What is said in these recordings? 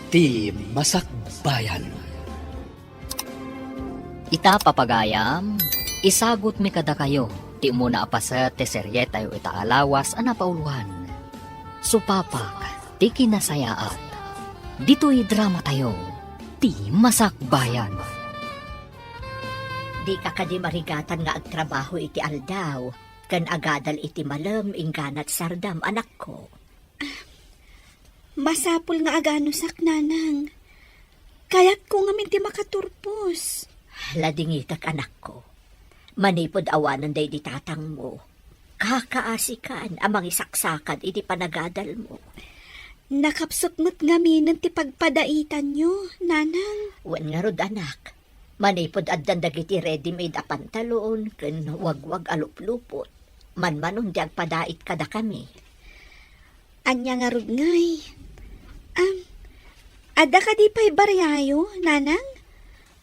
ti Masakbayan. Ita papagayam, isagot mi kada kayo, ti muna apaset ti serye tayo itaalawas ana pauluhan. Supapak, ti kinasayaat. Dito'y drama tayo, ti Masakbayan. Di ka kadi marigatan nga agtrabaho iti aldaw, kan agadal iti malam ingganat sardam anak ko. Masapul nga agano sak nanang. Kayat ko nga minti makaturpos. Ladingitak anak ko. Manipod awanan day di tatang mo. Kakaasikan amang isaksakan iti panagadal mo. Nakapsuknot nga minan ti pagpadaitan nyo, nanang. Wan nga rod anak. Manipod addan dagiti ready-made a pantalon ken wagwag aluplupot. Manmanon di agpadait kada kami. Anya nga rod ngay. Ada ka di pa'y baryayo, nanang?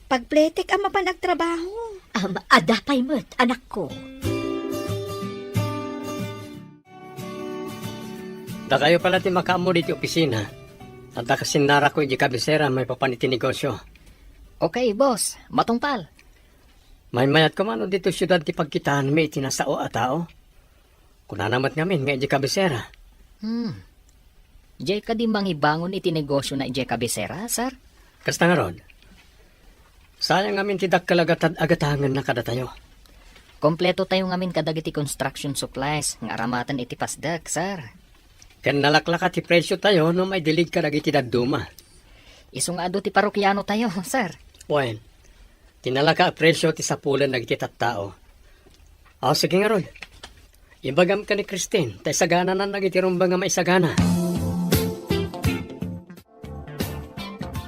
Pagpletek ang mapanagtrabaho. Adapay mo't anak ko. Da kayo pala ti makaamo diti opisina. At da kasinara ko iti kabisera may papaniti negosyo. Okay, boss, matungpal. May mayat ko man dito syudad ti pagkitaan may itinasao a tao. Kunanamat ngamin nga iti kabisera. Jay ka din bang ibangon iti negosyo na iti kabisera, sir? Kasta nga rod. Sayang ngamin ti dakkalagatan agatangan na kada tayo. Kompleto tayo ngamin kadag iti construction supplies, ng aramatan iti pasdag, sir. Ken nalaklaka ti presyo tayo no may dilig ka iti daduma. Isungado ti parokyano tayo, sir. Wen, tinalaka a presyo ti sapulan nagiti tattao. Sige nga rod. Ibagam ka ni Christine, tay sagana na nagiti rumbang nga may sagana.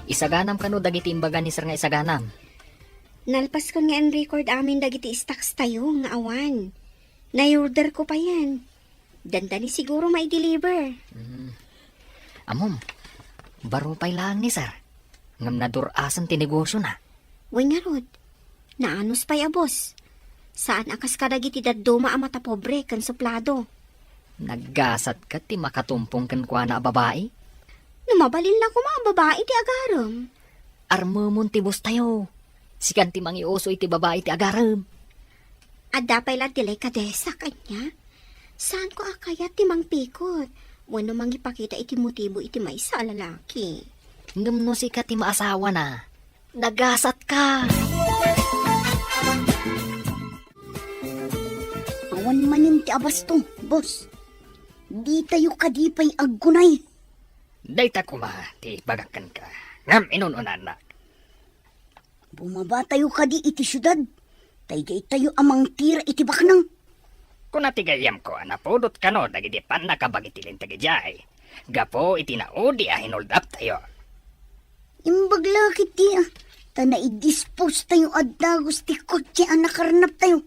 Isaganam kano dagiti imbaga ni sir nga isaganam. Nalpas ko nga record amin dagiti stocks tayo nga awan. Na-order ko pa yan. Dandani siguro may deliver. Amom, baro pa'y lang ni sir. Ngam nadurasan ti negosyo na. Uy nga rod, naanos pa'y abos. Saan akas ka dagiti daduma ang mata pobre kan suplado? Naggasat ka ti makatumpong kan kwa na babae. Numabalin lang ko mga babae ti agaram. Armumon ti bus tayo. Sikan ti mangioso iti babae ti agaram. Adda pa'y lang tilay kadesa kanya. Saan ko akayat ti mangpikot? Wano mangipakita iti motibo iti may sa lalaki. Ngam no si ka ti maasawa na. Nagasat ka. Awan manin ti abas to, boss. Di tayo kadipay aggunay. Dayta kuma, ti bagakan ka. Ngam inununan na. Bumaba tayo kadi iti syudad. Taygay tayo amang tira iti baknang. Kung natigayam ko, napudot ka no, dagiti pan nakabagitilin tagajay. Gapo itinaudi a hinoldap tayo. Imbagla kiti ta naidispose tayo adagos ti kotse ang nakarnap tayo.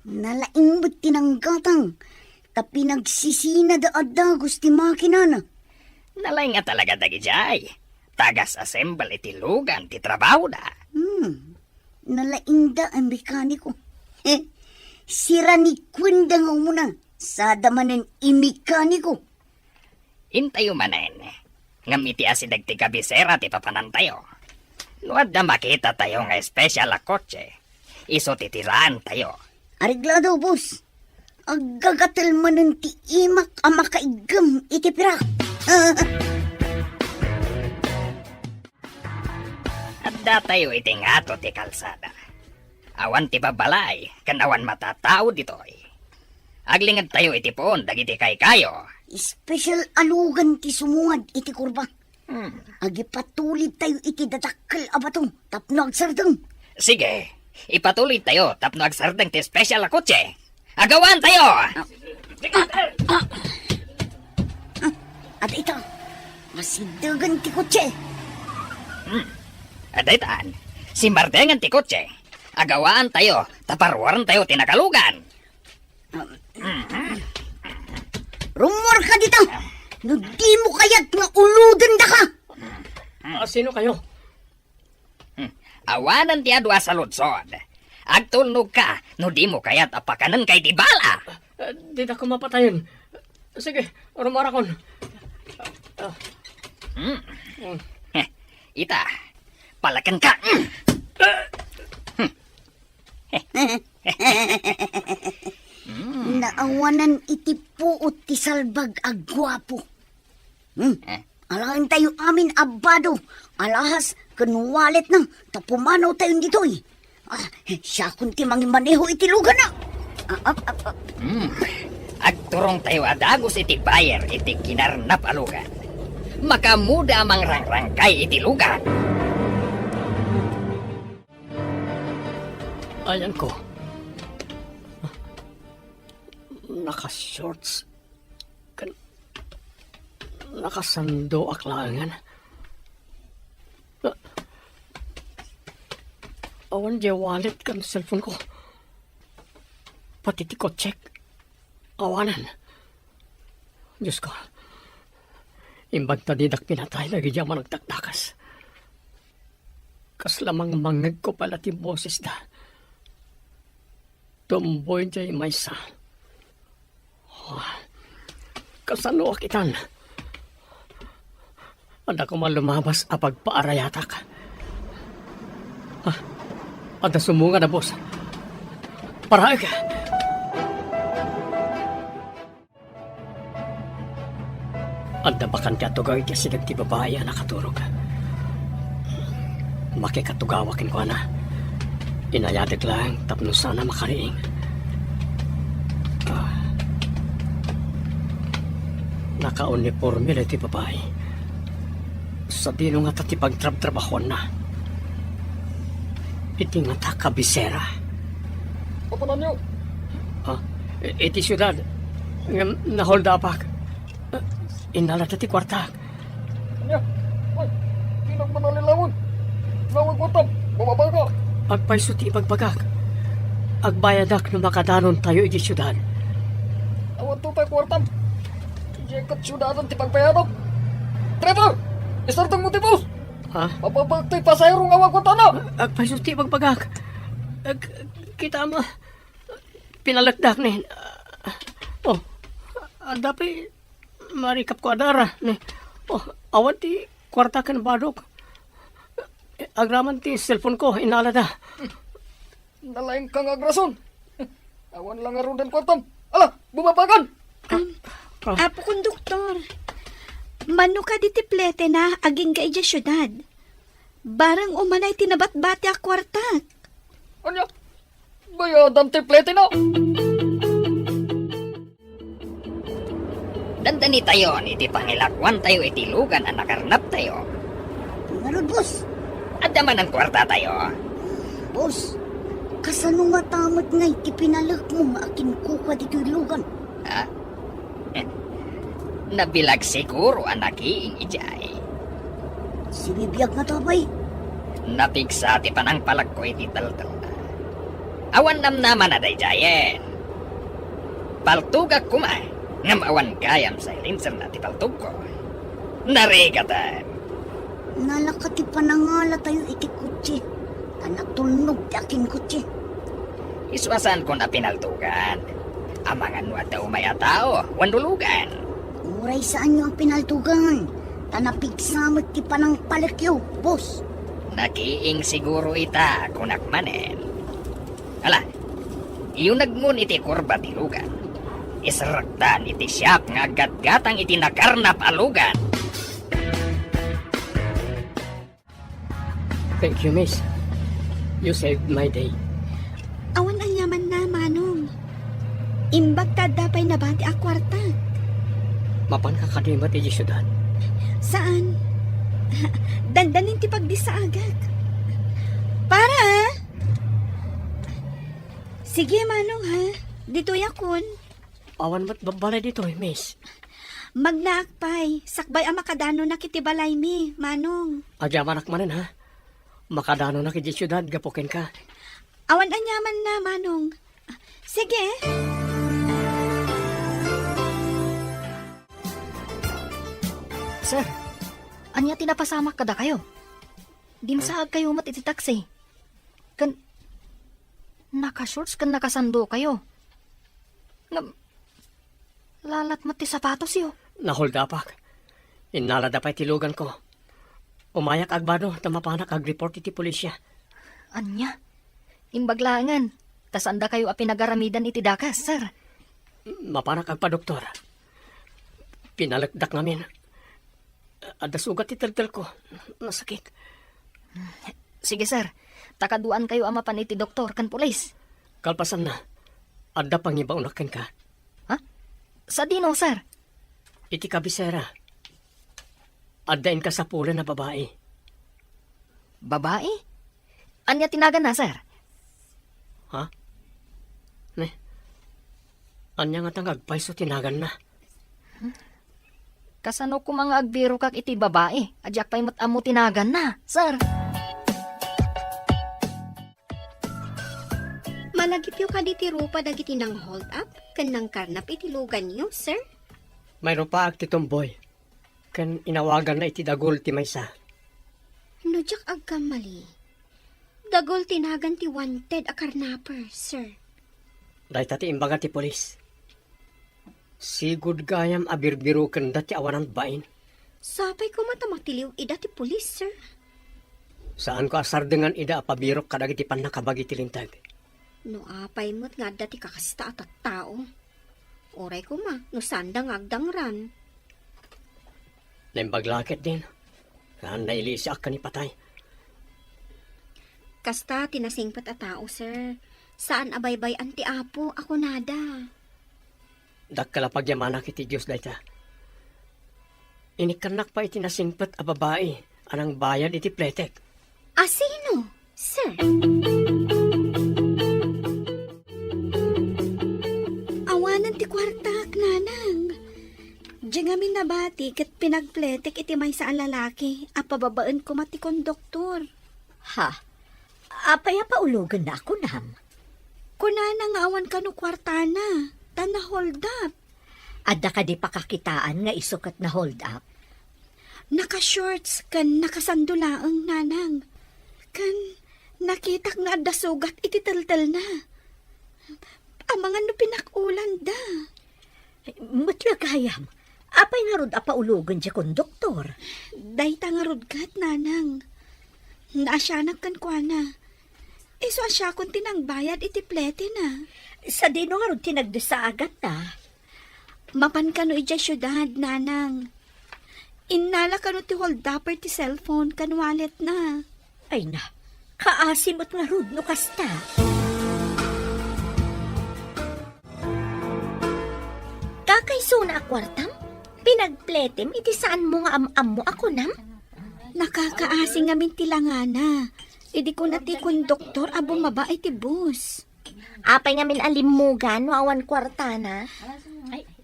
Nalaing ba't tinanggatang ta pinagsisina da adagos ti makinana. Nalay nga talaga dagijay. Tagas assemble iti lugan ti trabaho da. Nalaing da ang mekaniko. Sira ni Kwenda nga muna sa damanan imekaniko. Intayo manen. Ngam iti asidag ti kabisera ti papanan tayo. Nuad na makita tayo nga espesyal a kotse. Iso titiraan tayo. Ariglado, boss. Agagatal manan ti imak ang makaigam iti pirak. Adda tayo iti ngato ti kalsada. Awan ti babalay, kan awan matatao ditoy. Aglingad tayo iti poon, dagiti kay kayo. Special alugan ti sumungad iti kurba. Agipatulid tayo iti dadakkel abato tapno agsardeng. Sige, ipatuloy tayo tapno agsardeng ti special a kotse. Agawan tayo! At ito, masidagan ti kotse. Adaytaan, si Mardengan ti kotse. Agawaan tayo, taparwaran tayo tinakalugan. Rumor ka dito! No di mo kaya't nga uludan da ka! Sino kayo? Awanan ti adwa sa lutsod. Agtulnog ka, no di mo kaya't apakanan kay tibala. Di na ko mapatayin. Sige, rumarakon. Ita, palakan ka. Naawanan iti puot ti salbag agwapo. Alain tayo amin abado. Alahas, kanuwalit na. Tapumanaw tayo dito eh. Siya kunti mangimaneho iti lugan na. Agturong tayo adagos iti bayer iti kinarnap alugan. Makamuda mang rangrangkay iti lugan. Ayan ko. Naka-shorts. Nakasando aklangan. Awan di wallet kan cellphone ko. Pati ti ko check. Awanan. Diyos ko. Imbag tadidak pinatay lagi diya managtaktakas. Kas lamang mangag ko pala ti boses da. Tumboy jay maysa. Kasano akitan. Ada ko malumabas apag paarayatak. Ada sumunga na boss. Paraay ka. Ada bakan ka tugay kasi nagti babae na nakaturog. Makikatugawakin ko na. Inayadag lang tapno sana makariing. Naka-uniforme na iti babae. Sa dino nga tati pagtrab-trabahon na. Iti nga ta kabisera. Papanan niyo? Iti syudad. Nahold apak. Inala tati kwarta. Kanya? Ay, tinang manalilawon. Lawag ko tam. Bumaba ka. Agpaiso ti ipagbagak. Agbayadak no makadanon tayo iti syudad. Awan to tayo kwartam. Jekat syudadan ti pagpayadok. Trevor! Isartang mo ti boss! Mapapag to'y pasayarong awag ko tana! Agpaiso ti ipagbagak. Kita mo. Pinalagdak ni. Dapat marikap ko adara. Awan ti kwarta kan badok. Agraman ti cellphone ko. Inalada. Nalaing kang agrason. Awan lang aron din kwartam. Ala, bumabagan! Apo konduktor, mano ka di tiplete na aging ka ija syudad. Barang umanay tinabat-bati a kwartak. Kanya? Bayadam triplete na! Dandani tayo, iti pangilakwan tayo iti lugan ang nakarnap tayo. Ngarod, boss. At naman ang kwarta tayo. Boss, kasano nga tamat nga iti pinalak mo nga akin kuka dito ilugan. Nabilag siguro ang nakiing ijay. Si bibiyag nga tabay. Napigsa ti panang palag ko iti taltal na. Awan naman na dayjayen. Paltugak kuma. Ngam awan kayam sa ilinser na ti paltug ko. Narigatan. Nalakati panangala tayo iti kutsi. Anak tulnog ti akin kutsi. Iswasan ko na pinaltugan. Amangan mo at umaya tao, wandulugan. Muray saan nyo ang pinaltugan? Tanapigsamot ti panang palakyo, boss. Nakiing siguro ita kunak manen. Ala, yung nagmun iti kurba ti lugan. Israktan iti siyak nga gatgatang iti nakarnap alugan. Thank you, miss. You saved my day. Awan ang yaman na, manong. Imbag tadapay na bati a kwartak. Mapan ka kanimat iti syudad. Saan? Dandanin ti pagdisaagak. Para! Sige, manong ha. Dito yakon. Awan mat babalay dito, miss. Magnaakpay. Sakbay ang makadano na kitibalay mi, manong. Agyamanak manen, ha? Makadano na kiti syudad, gapukin ka. Awan anyaman na, manong. Sige. Sir, anya tinapasamak kada kayo? Dimsaag kayo mat iti taxi. Naka-shorts kan nakasando kayo. Lalat mat ti sapatos yo. Nahold apak. Inalada pa itilugan ko. Umayak agbado, tamapanak ag-report iti pulisya. Anya? Imbaglangan. Tas anda kayo a pinagaramidan iti dakas, sir. Mapanak agpa, doktor. Pinalagdak namin. Ada sugat iti ko. Nasakit. Sige, sir. Takaduan kayo ama pan iti doktor kan pulis. Kalpasan na. Ada pangibaunakan ka. Sa dino, sir? Iti kabisera. Adain ka sa pula na babae. Babae? Anya tinagan na, sir? Ha? Ne? Anya nga tangag paiso tinagan na. Kasano ko mga agbiro kak iti babae? Adyak pa'y amo tinagan na, sir. Malagip yung kaditi rupa dagiti nang hold up, kanang karnap iti lugan nyo, sir. Mayroon pa ag titumboy. Kan inawagan na iti dagol ti maysa. No, jak agkamali. Dagol tinagan ti wanted a karnapper, sir. Dahil tati imbaga ti polis. Sigud gayam abirbiru kanda ti awanan bain. Sapay ko matamatiliw ida ti pulis, sir. Saan ko asar dengan ida apabirok kadagiti panakabagi ti lintag. No apay mo't nga dati kakasta at tao. Oray ko ma, no sandang agdangran. Naimbaglaket din. Saan nailisi ak ni patay. Kasta tinasingpat a tao, sir. Saan abaybay anti apo, ako nada. Dakkala pagyamanak iti Diyos dayta. Inikanak pa iti nasingpat a babae. Anang bayad iti pletek. Asino, sir? Awanan ti kwartak, nanang. Diyan ngamin nabati kat pinagpletek iti may saan lalaki. Apababaan ko mati konduktor. Ha? Apay paulugan na ako, nam. Kunana nga awan ka no kwartana. Tana hold up. Adda ka di pakakitaan nga isukat na hold up. Naka-shorts kan nakasandulaang nanang. Kan nakitak nga adda sugat iti taltal na. Amangan no pinakulan da. Mutlagayam. Apay nga rod apaulugan di konduktor. Dayta nga rod kat, nanang. Naasyanak kan kwa na. Iso asya kung tinangbayad iti plete na. Sa dino nga rod tinagdesaagat na. Mapan ka no ija syudad, nanang. Inala ka no ti hold upper ti cellphone kan wallet na. Ay na, kaasimot nga rod no kasta. Kakaiso na akwartam? Pinagpletem, iti saan mo nga am mo ako, nam? Nakakaasing ngamin tilangana. Idi ko na ti konduktor abo mabaay ti bus. Apay ngamin alimugan, awan kwartana.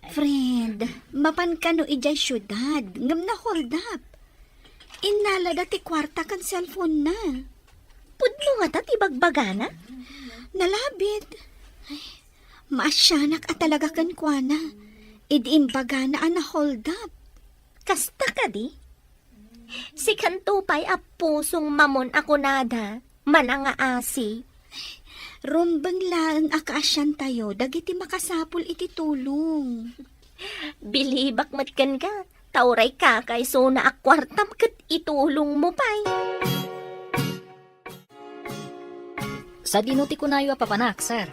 Friend, mapan ka no ija syudad. Ngam na hold up. Inala da ti kwarta kan cellphone na. Pudno nga tati bagbagana? Nalabit. Ay, maasyanak at talaga kan kwa na. Idi imbaga na ana hold up. Kasta ka di? Si Kantupay a pusong mamon ako nada, mananga asi. Rumbang lang akaasyan tayo, dagiti makasapul iti tulong. Bilibak matkan ka, tauray ka kay so na akwartam kat itulong mo pay. Sa dinuti ko na yung papanak, sir.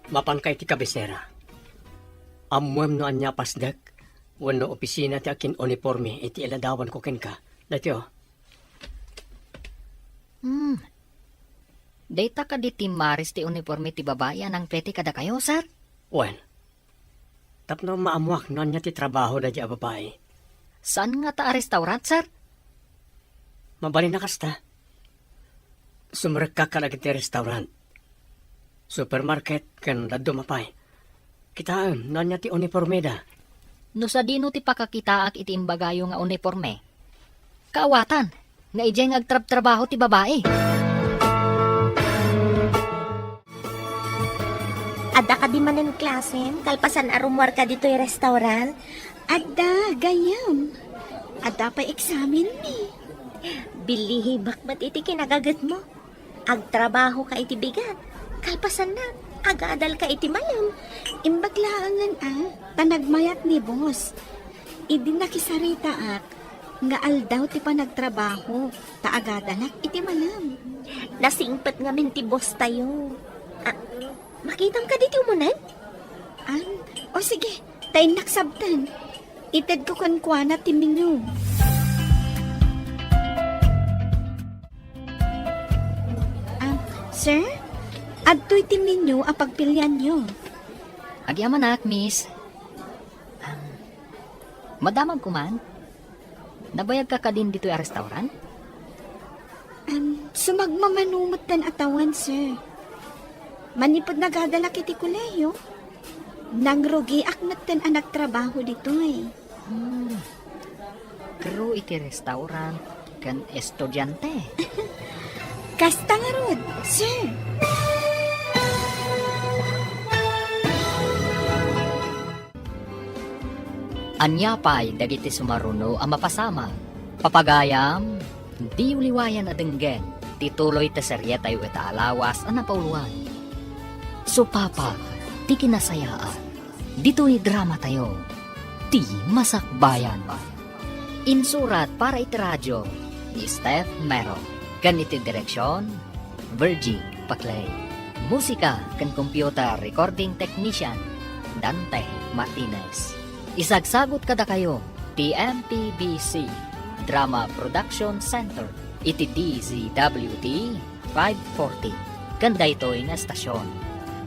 Mapan kay ti kabisera. Amuem no anya pasdak. Wano opisina ti akin uniforme iti iladawan ko ken ka. Dati oh. Data ka di timaris ti uniforme ti babae anang pwede kada kayo, sir? Wen. Tapno maamuak no anya ti trabaho da di a babae. Saan nga ta restaurant, sir? Mabalin na kasta. Sumrek ka kalagi ti restaurant. Supermarket ken daddo mapay. Kitaan no anya ti uniforme da. No sa dino ti pakakitaak iti imbagayo nga uniforme. Kaawatan, nga ijay nga agtrab-trabaho ti babae. Ada ka di manen klasen, kalpasan arumwar ka dito yung restaurant. Adda, gayam. Adda pa examen ni. Bilihibak mat iti kinagagat mo. Agtrabaho ka iti bigat. Kalpasan na, agadal ka iti mayam. Imbaglaangan tanagmayat ni boss. Idi nakisarita ak. Nga aldaw ti pa nagtrabaho. Taagadanak iti manam. Nasingpat nga men ti boss tayo. Ah, makitang ka dito umunan? O sige, tayo naksabtan. Ited ko kankwana ti Minyo. Sir? Adto'y ti Minyo a pagpilyan nyo. Agyaman nak, miss. Madamag ko man. Nabayag ka din dito yung restaurant? Sumagmamanumot tan atawan, sir. Manipod nagadala kiti kuleyo. Nang rugi akmat tan anak trabaho dito eh. Crew iti restaurant kan estudyante. Kasta nga rod, sir. Anya pa'y dagiti sumaruno ang mapasama. Papagayam, di uliwayan na denggen. Tituloy ta serye tayo ita alawas ang napauluan. Supapa, ti kinasayaan. Dito'y drama tayo. Ti masakbayan. Insurat para iti radyo ni Steph Mero. Ganiti direksyon, Virgie Paclay. Musika kan computer recording technician, Dante Martinez. Isagsagot kada kayo, TMPBC, Drama Production Center, iti DZWT 540. Ganda ito'y na estasyon.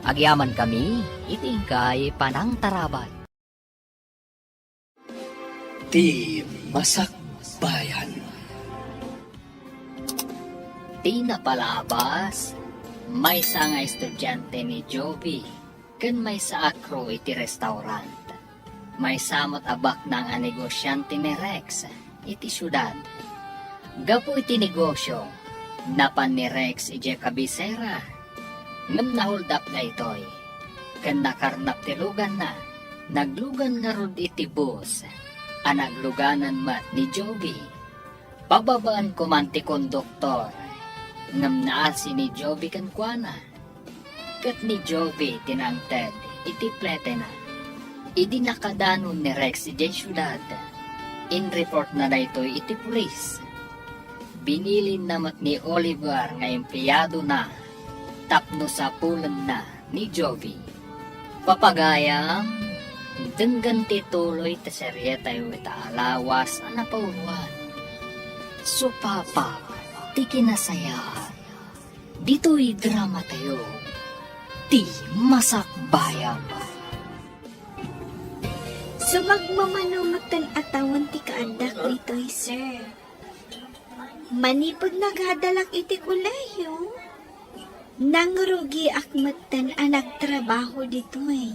Agyaman kami, itingkay panang tarabay. Di Masakbayan. Di napalabas, may sa nga estudyante ni Joby, kan may sa akro iti restaurant. May samot abak ng negosyante ni Rex, iti syudad. Gapo iti negosyo, napan ni Rex iti kabisera. Ngam nahold up na ito'y, kan nakarnap ti lugan na, naglugan nga rod iti bus, anagluganan mat ni Joby. Pababaan ko man ti konduktor, ngam naasi ni Joby kan kuana. Kat ni Joby tinangted, iti plete na. Idi nakadanon ni Rex iti syudad. In report na ito'y iti pulis. Binilin namat ni Oliver nga empleyado na, tapno sa pulan na ni Joby. Papagayam, denggan tituloy ta serye tayo ita alawas ang napauluan. Supapa, ti kinasayaan. Dito'y drama tayo. Ti masakbayan. Sumagmamanumatan atawan ti kaadak dito'y, sir. Manipod nagadalak iti kuleyo. Nang rugi akmatan ang nagtrabaho dito'y.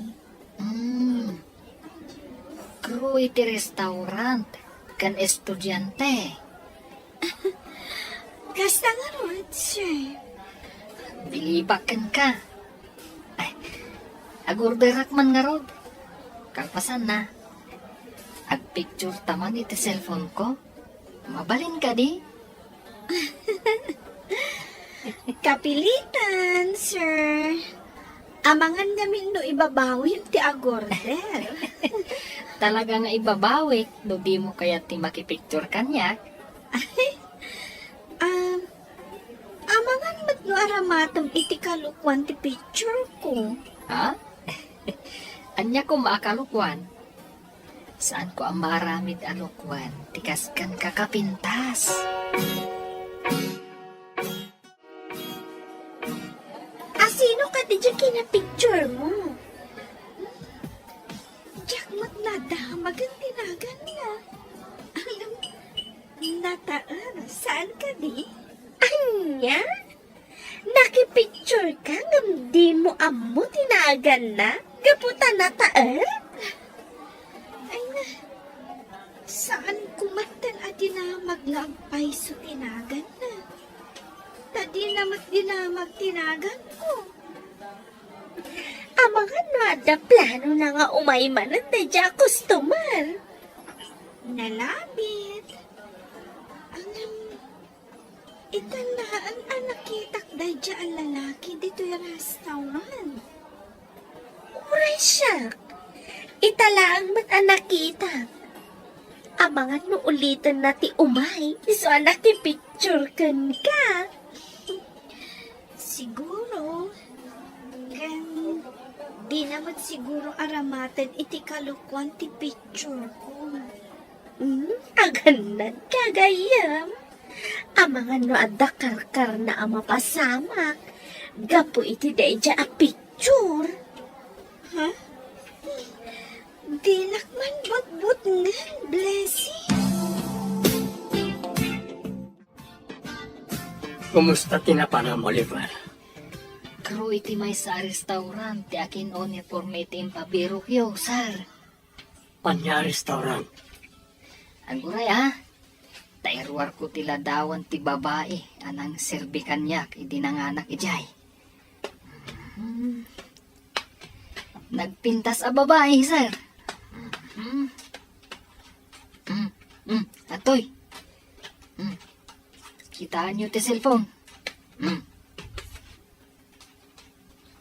Crew iti restaurant, kan estudyante. Kasta nga rod, sir. Bilibakan ka. Ay, agorderak man nga rod. Kalpasan na. Agpicture taman iti cellphone ko. Mabalin ka di. Kapilitan, sir. Amangan namin no ibabawin ti agorder. Talaga nga ibabawik, no di mo kaya ti makipicture kanyak. Amangan mat no aramatom iti kalukwan ti picture ko. Ha? Anya ko maakalukwan. Saan ko ang maramid alukwan? Tikas kan kakapintas. Sino ka di dyan kinapicture mo? Diyak mat nadamag ang tinagan na. Alam, nataan, saan ka di? Anya? Nakipicture ka ngam di mo amo tinagan na? Gaputa na taer? Ay na, saan kumatan at dinamag lagpay so tinagan na? Tadi namat dinamag tinagan ko. Amangan no ada plano na nga umayman at dadya customer. Nalabit. Itandaan ang nakitak dadya ang lalaki dito yung restaurant. Uray siya. Italaang mat ang nakita. Abangan no ulitin na ti umay. So anak ti picture kan ka. Siguro. Kan, di naman siguro aramatan iti kalukwan ti picture ko. Aganan kagayam. Amangan no adda karkar na ama pasamak. Gapo iti deja a picture. Di lakman but nga, blessing. Kumusta tinapanam, Oliver? Karo iti may sa restaurant, ti akin o ni porme iti impabirukyo, sir. Anya restaurant. Aguray tairwar ko tila dawan ti babae, anang serbi kanyak, idinanganak ijay. Nagpintas a babae, sir. Atoy. Kitaan nyo ti cellphone.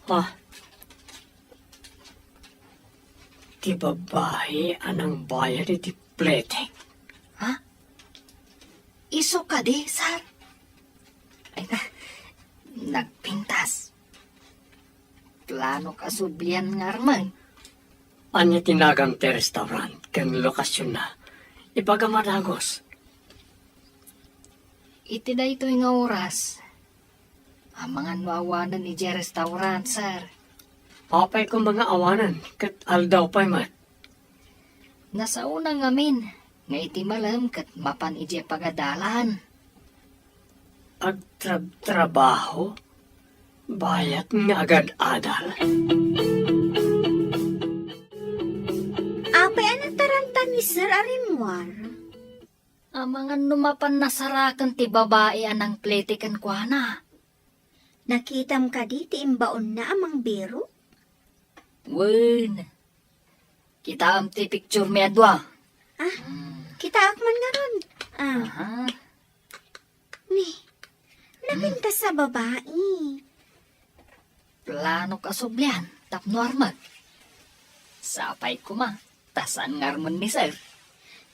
Ha? Ti babae anang bayad iti plete. Iso ka di, sir. Ay nagpintas. Plano ka sublian nga arman. Anya tinagang ti restaurant, kan lokasyon na. Ipagamadagos. Iti da ito nga oras. Ang mga nuawanan ni J restaurant, sir. Apay ko mga awanan, kat aldaw pa'y mat. Nasa unang amin, nga iti malam kat mapan ije pagadalan. Agtrabaho, bayat nga agad adal. Apay anang taranta ni Sir Arimwar? Ang mga numapan nasarakan ti babae anang pletikan kwa na. Nakitam ka di ti imbaon na amang biro? Wen, kita am ti picture mi adwa. Kita akman nga ron. Aha. Ni, napinta sa babae. Plano ka sublian, tapno armag. Sapay ko ma, tasan ngarmon ni sir.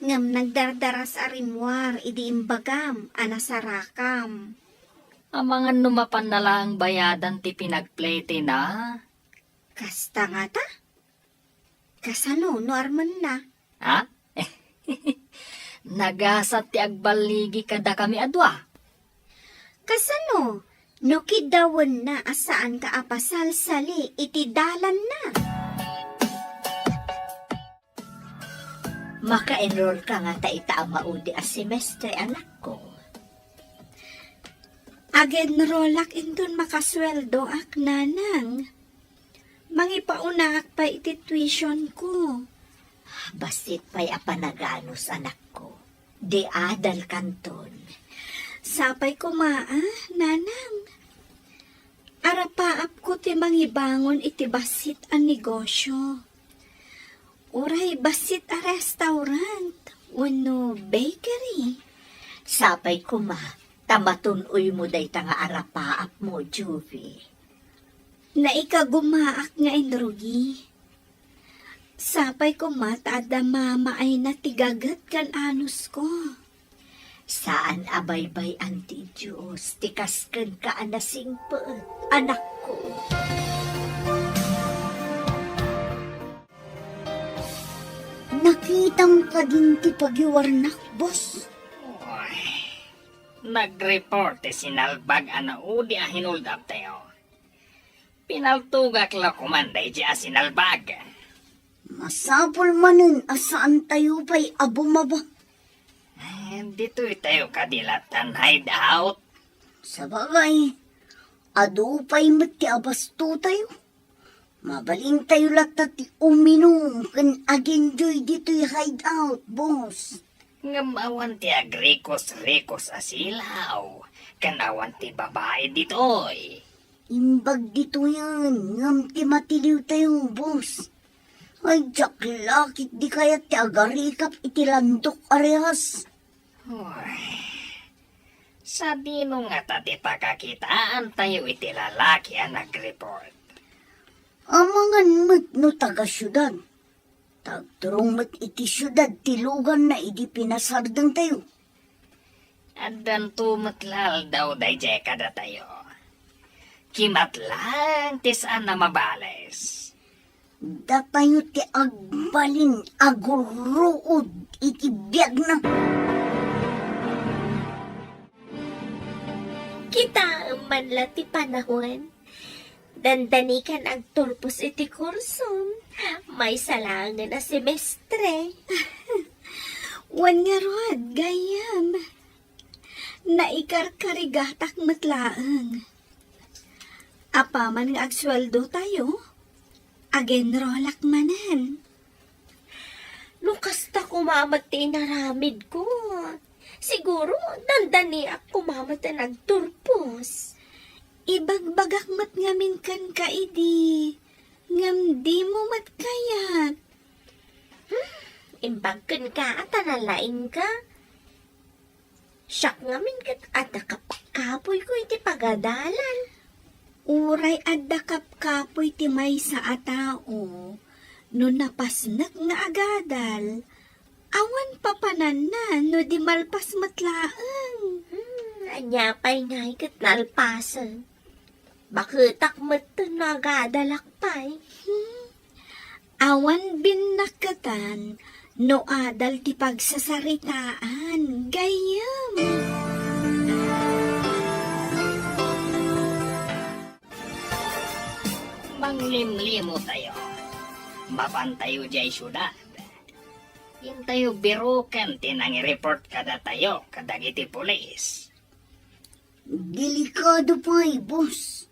Ngam nagdardaras arimwar, idi imbagam, anasarakam. Ang mga numapan na lang bayadan ti pinagplete na. Kasta nga ta? Kasano, no arman na? Ha? Nagasat ti agbaligi kada kami adwa. Kasano, no kidawan na asaan ka apasal sali, iti dalan na. Maka-enroll ka nga ta ita ang maudi a semestre, anak ko. Agenrolak indun makasweldo ak nanang. Mangipauna ak pa iti tuition ko. Basit pa'y apanaganos, anak ko. Di adal kanton. Sapay ko nanang. Arapaap ko ti mangibangon iti basit ang negosyo. Uray basit a restaurant, wano bakery. Sapay ko tamatunoy mo day nga arapaap mo, Juvie. Na ikagumaak nga indrugi. Sapay ko tada mama ay natigagat kan anus ko. Saan abaybay anti Diyos, tikasken ka anasing peet, anak ko. Nakitang ka din ti pagiwarnak, boss. Nag-report sinalbag udi a hinuldap tayo. Pinaltugak la kumanday di a sinalbag. Masapol manin asaan tayo pa'y abumaba. Dito tayo kadilatan hideout. Sa bagay, ado pa'y mati abasto tayo. Mabaling tayo latat ti uminom kan agenjoy dito'y hideout, boss. Ngamawan ti agrikos-rikos asilaw. Kanawan ti babae ditoy. Imbag dito yan, ngam ti matiliw tayo, boss. Ay, jaklakit di kaya ti agarikap iti landok arehas. Sa dino nga tati pakakitaan tayo iti lalaki ang nag-report. Amangan mat no taga syudad. Tagturong mat iti syudad tilugan na idi pinasardang tayo. Adan tumatlal daw dayjay kada tayo. Kimatlang tisaan na mabales. Datayo ti agbalin aguruod iti biyag na. Kita man ti panahon. Dandanikan ang turpos iti kurso. May salangan na semestre. Wan nga rod, gayam. Naikarkarigatak matlaang. Apa man nga agsweldo tayo? Agenrolak manan. Lukas ta kumamat ti inaramid ko. Siguro, dandani ak kumamat na nagturpos. Ibagbagak mat ngamin kan ka idi. Ngam di mo mat kayat. Imbagkan ka at analain ka. Siyak ngamin kat at nakapakapoy ko iti pagadalan. Uray adda kapkapoy ti may sa atao. No napasnak nga agadal. Awan papanan na no di malpas matlaang. Anyapay nga ikat nalpasan. Bakutak mat na agadalakpay. Awan binakatan no adal ti pagsasaritaan. Gayam. Manglimlimo tayo. Mapantayo jay syudad. Yung tayo birukan tinang report kada tayo kadagiti pulis. Delikado pa boss.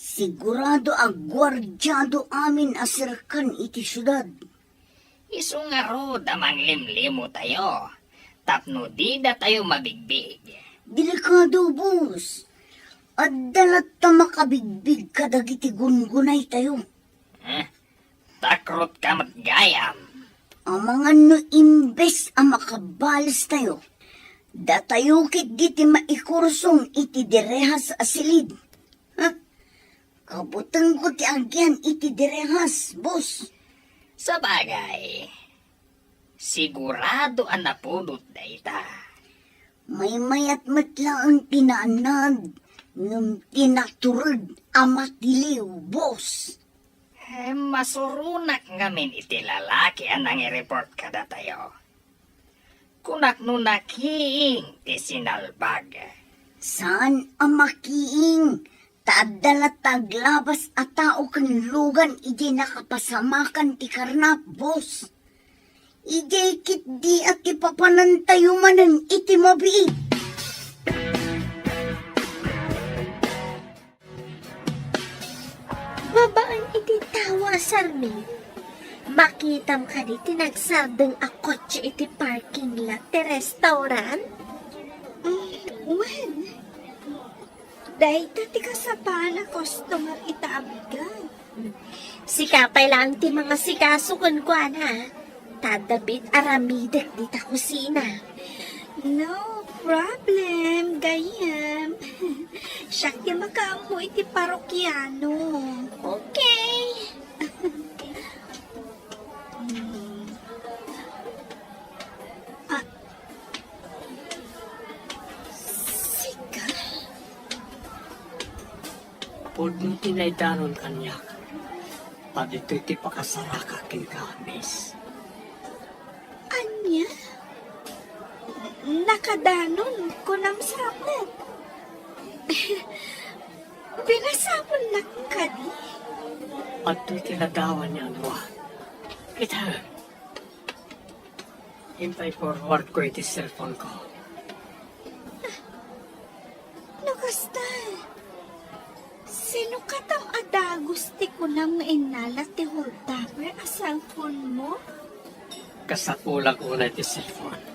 Sigurado ang gwardyado amin asirkan iti syudad. Isu nga rod amang limlimo tayo. Tapno di da tayo mabigbig. Delikado, boss. At dalat ta makabigbig kadagiti gungunay tayo. Takrot ka matgayam. Ang mga no imbes ang makabalis tayo. Datayo kit giti maikursong iti direhas asilid. Kabutang ko ti agyan iti direhas, boss. Sa bagay, sigurado ang napudot da ita. May mayat matla ang tinaanad ng tinaturod amat diliw, boss. Masurunak ngamin iti lalaki ang nangi-report kada tayo. Kunak no nakiing ti sinalbag. Saan ang makiing? Taadala taglabas at tao kan lugan iji nakapasamakan ti karnap, boss. Iji kit di at ipapanantayo manan iti mabiig. Babaan iti tawa, Sarmi. Makitam ka di tinagsardeng a kotse iti parking lot ti restaurant? Wen. Dahil ti kasapa na customer itabigan. Sikapay lang ti mga sikasukan ko, ana. Tadabit aramidak di ta kusina. No problem, gayam. Siyak ti makamu iti parokyano. Okay. Sika. Pudno tinaydanon kanyak. Padito iti pakasaraka king kamis. Anya? Nakadanon ko ng sapot. Pinasapon na ka di. At ito'y tinadawan niya ano. Kita. Hintay forward ko iti cellphone ko. Nakasta. Sino ka tam adagos ti ko nang inalat ti holdaper a cellphone mo? Kasapulang una iti cellphone.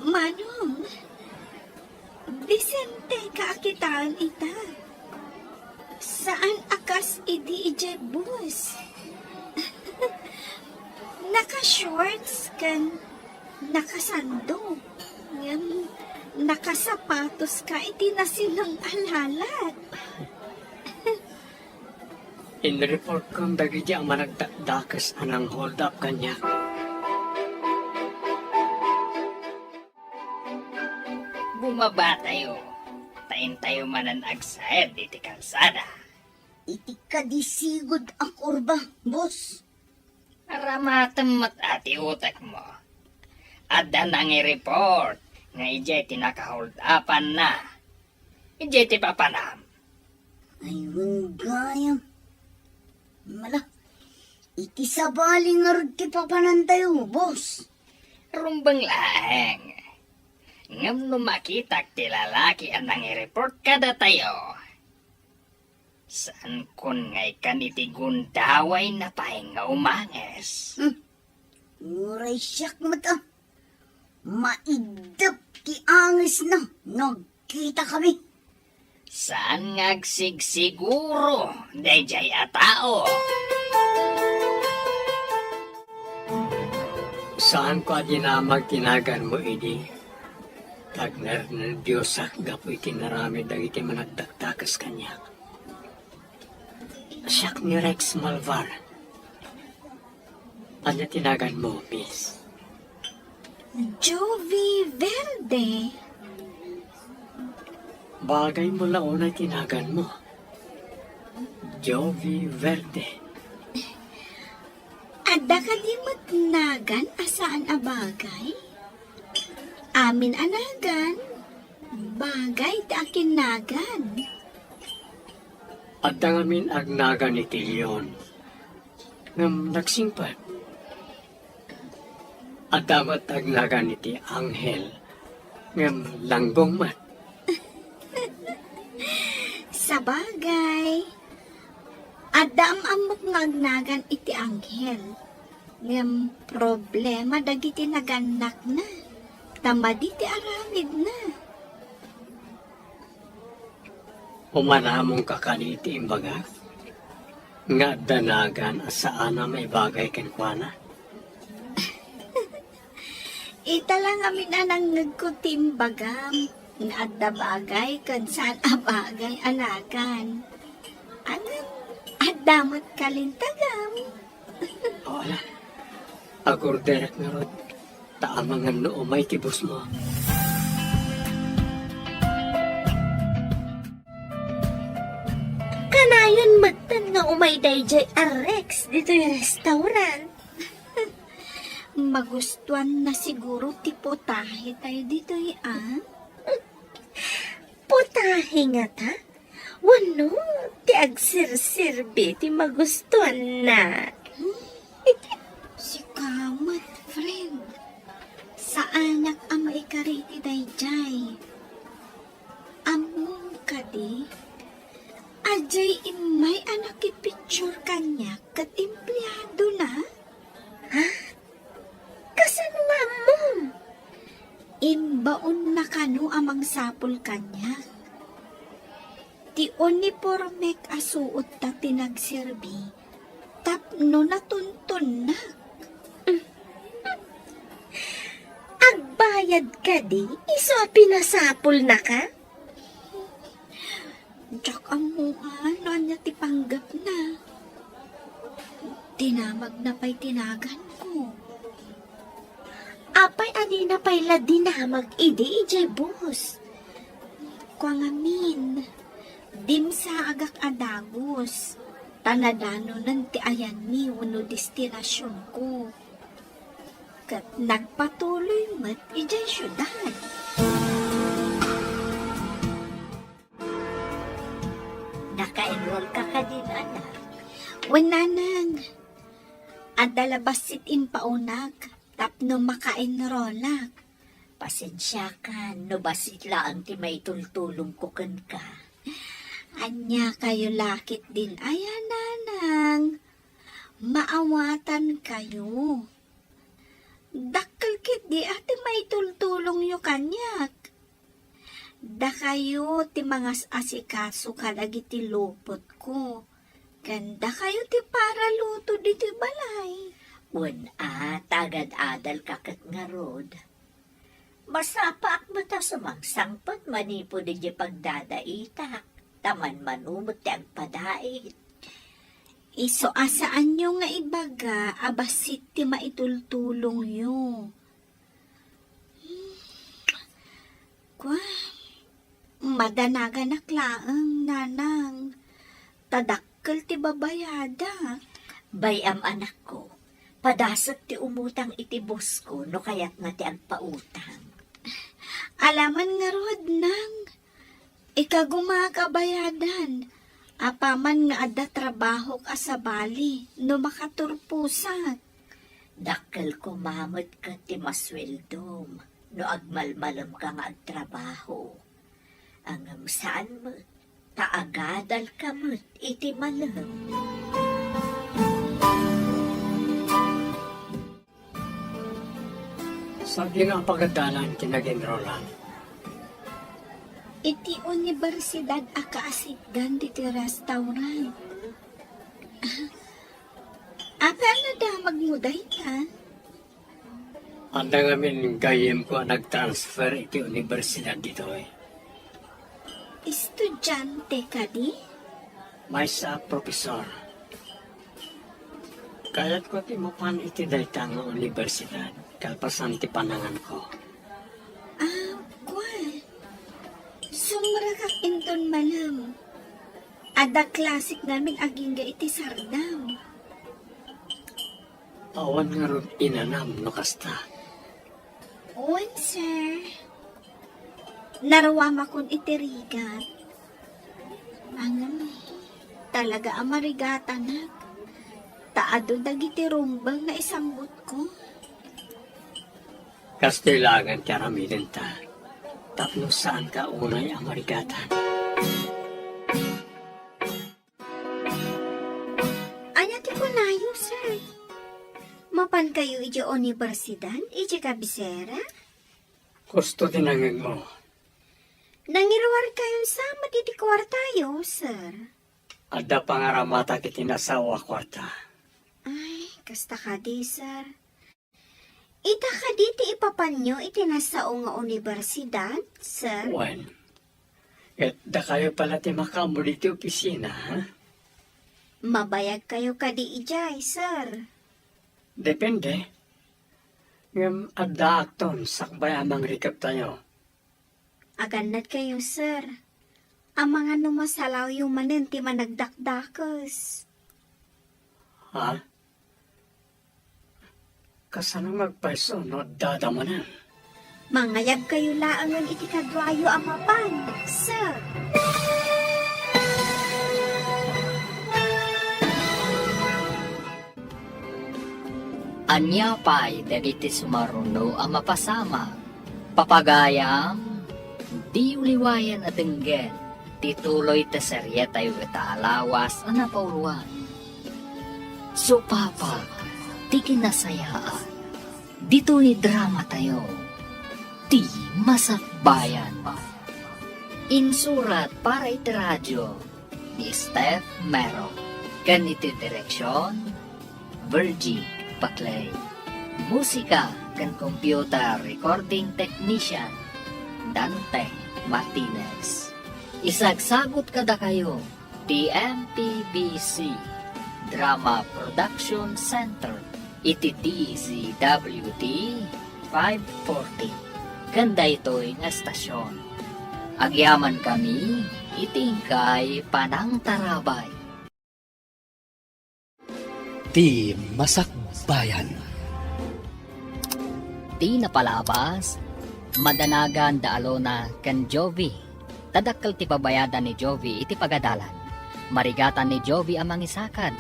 Manong, disente ka akitaan ita. Saan akas idi ije bus? Naka-shorts kan, nakasando. Ngam, nakasapatos ka iti na silang alalat. In-report kong dagiti ang managdakdakas anang hold up kanya. Bumaba tayo. Tain tayo manan agsayad iti kalsada. Iti kadisigod ang kurba, boss. Aramatem ati utak mo. Adda nang i-report nga ijay tinaka-hold upan na. Ijay ti papanam. Ayun gayam. Mala, iti sabali nga rin ti papanan tayo, boss. Rumbang laheng. Ngam no makitak ti lalaki ang nang i-report kada tayo. Saan kun ngay kaniti gundaway na pahinga umanges? Uray siyak mata. Maidap ti angis na. Nagkita kami. Saan ngagsigsiguro, dayjay a tao? Saan ko adinamag tinagan mo, idi? Tagner ng Diyosak gapo itinarami dagiti managdakdakas kanya. Siyak ni Rex Malvar. Ano tinagan mo, miss? Jovi Verde. Bagay mo laon ay tinagan mo. Jovi Verde. Adda ka di matnagan asaan a bagay? Amin anagan. Bagay da akinagan. At dangamin agnagan ni Tilion. Ngam nagsingpat. At damat agnagan ni ti Anghel. Ngam langgong mat. Sa bagay. Adda am amok ngagnagan iti anghel. Ngem problema dagiti naganak na. Tamba di ti aramid na. Umanamong kakaniti imbaga. Nga danagan asaan na may bagay kenkwana. Ita lang amin anang nagkutimbagam. Nga adda bagay kan saan a bagay anagan. Anang adamat kalintagam. Wala. Agor derek nga rod. Taamangan no umay tibos mo. Kanayon magtan nga umay dayjay Rex dito yung restaurant. Magustuhan na siguro ti potahe tayo dito ah. Putahe nga ta? Wano, ti agsirsirbi ti magustuhan na. Si Kamat, friend. Sa anak ang maikariti dayjay. Among kadi. Ajay imay anak ipicture kanya kat empleyado na. Kasan nga mo? Imbaon na kanu amang sapol kanya. Ti uniformek asuot ta tinagserbi. Tapno na tuntun na. Agbayad ka di? Iso pinasapol na ka? Diyak amo ano niya ti panggap na. Tinamag na pa'y tinagan ko. Apay anina pa'y ladinamag idi ijay boss. Kwa ngamin, dim sa agak adagos. Tanadano nan ti ayan mi wano destinasyon ko. Kat nagpatuloy mat ijay syudad. Naka-enroll ka ka din, anak. Wananang, adalabas sitin paunag, tapno maka-enrollak. Pasensya ka, no basit lang ti may tultulong ko kan ka. Anya kayo lakit din, ayan nanang. Maawatan kayo. Dakkel kit di ate may tultulong yo kanyak. Da kayo ti mga asikaso kalagi ti lupot ko. Ganda kayo ti para luto di ti balay. Tagad-adal kakat nga rod. Masapak mo ta sumangsangpot manipo di pagdadaitak. Taman manumot ti agpadait. Iso asaan nyo nga ibaga, abasit ti maitultulong yo. Kwa, madanagan naklaang nanang, tadakkel ti babayada. Bayam anak ko, padasat ti umutang iti boss ko no kayat nga ti agpautang. Alaman nga rod nang, ikagumakabayadan, apaman nga adda trabaho ka sa bali, no makaturpusak. Dakkel ko mamot ka ti masweldom, no agmalmalam ka nga agtrabaho. Ang saan mo, taagadal ka mo't iti malam. Sabi nga pagadalan kinaginrolan. Iti universidad akaasigdan diti restaurant. Apa na da magmuday ta? Anda ngamin gayem ko nag-transfer iti universidad dito eh. Estudyante ka di? May sa profesor. Kayat ko ti mapan iti daytang nga universidad. Kalpasan ti panangan ko. Kwa. Sumra kak inton malam. Ada klasik namin aging ga iti sardam. Awan nga ron inanam no kasta. On, sir. Narawama kon itirigat. Angam, talaga amarigatanak. Taado dagiti rumbang na isambot ko. Kastilangan karamidin ta. Tapno saan ka unay amarigatan. Anya ti kunayo, sir. Mapan kayo iti universidad, iti kabisera? Gusto tinangin mo. Nangiruar kayo sa matiti kwartayo, sir. Ada pangaramata kiti nasawa kwarta. Ay, kasta ka di, sir. Ita ka di ti ipapanyo iti nasao nga universidad, sir. Wen. Et da kayo pala ti makamuli ti opisina, ha? Mabayag kayo ka di ijay, sir. Depende. Ngam adda akton sakbay amang rikap tayo. Aganad kayo, sir. Ang mga numasalaw yung manin ti managdakdakas. Ha? Kasano magpaiso no dadamanan? Mangayag kayo laangan iti kadwayo ang mapan, sir. Anya pa'y dagiti sumaruno ang mapasama. Papagayam, di uliwayan at denggen, tituloy te serye tayo itaalawas ang napauluan. So papa, di kinasayaan, dito ni drama tayo, di masakbayan. Insurat para iti radyo, ni Steph Mero, ganiti direksyon, Virgie Paclay. Musika kan computer recording technician Dante Martinez. Isagsagot kada kayo TMPBC Drama Production Center iti DZWT 540. Ganda ito'y nga estasyon. Agyaman kami itingkay panang tarabay. Ti Masakbayan. Di napalabas, madanagan da alona kan Jovi. Tadakkel ti pabayadan ni Jovi iti pagadalan. Marigatan ni Jovi amang isakad.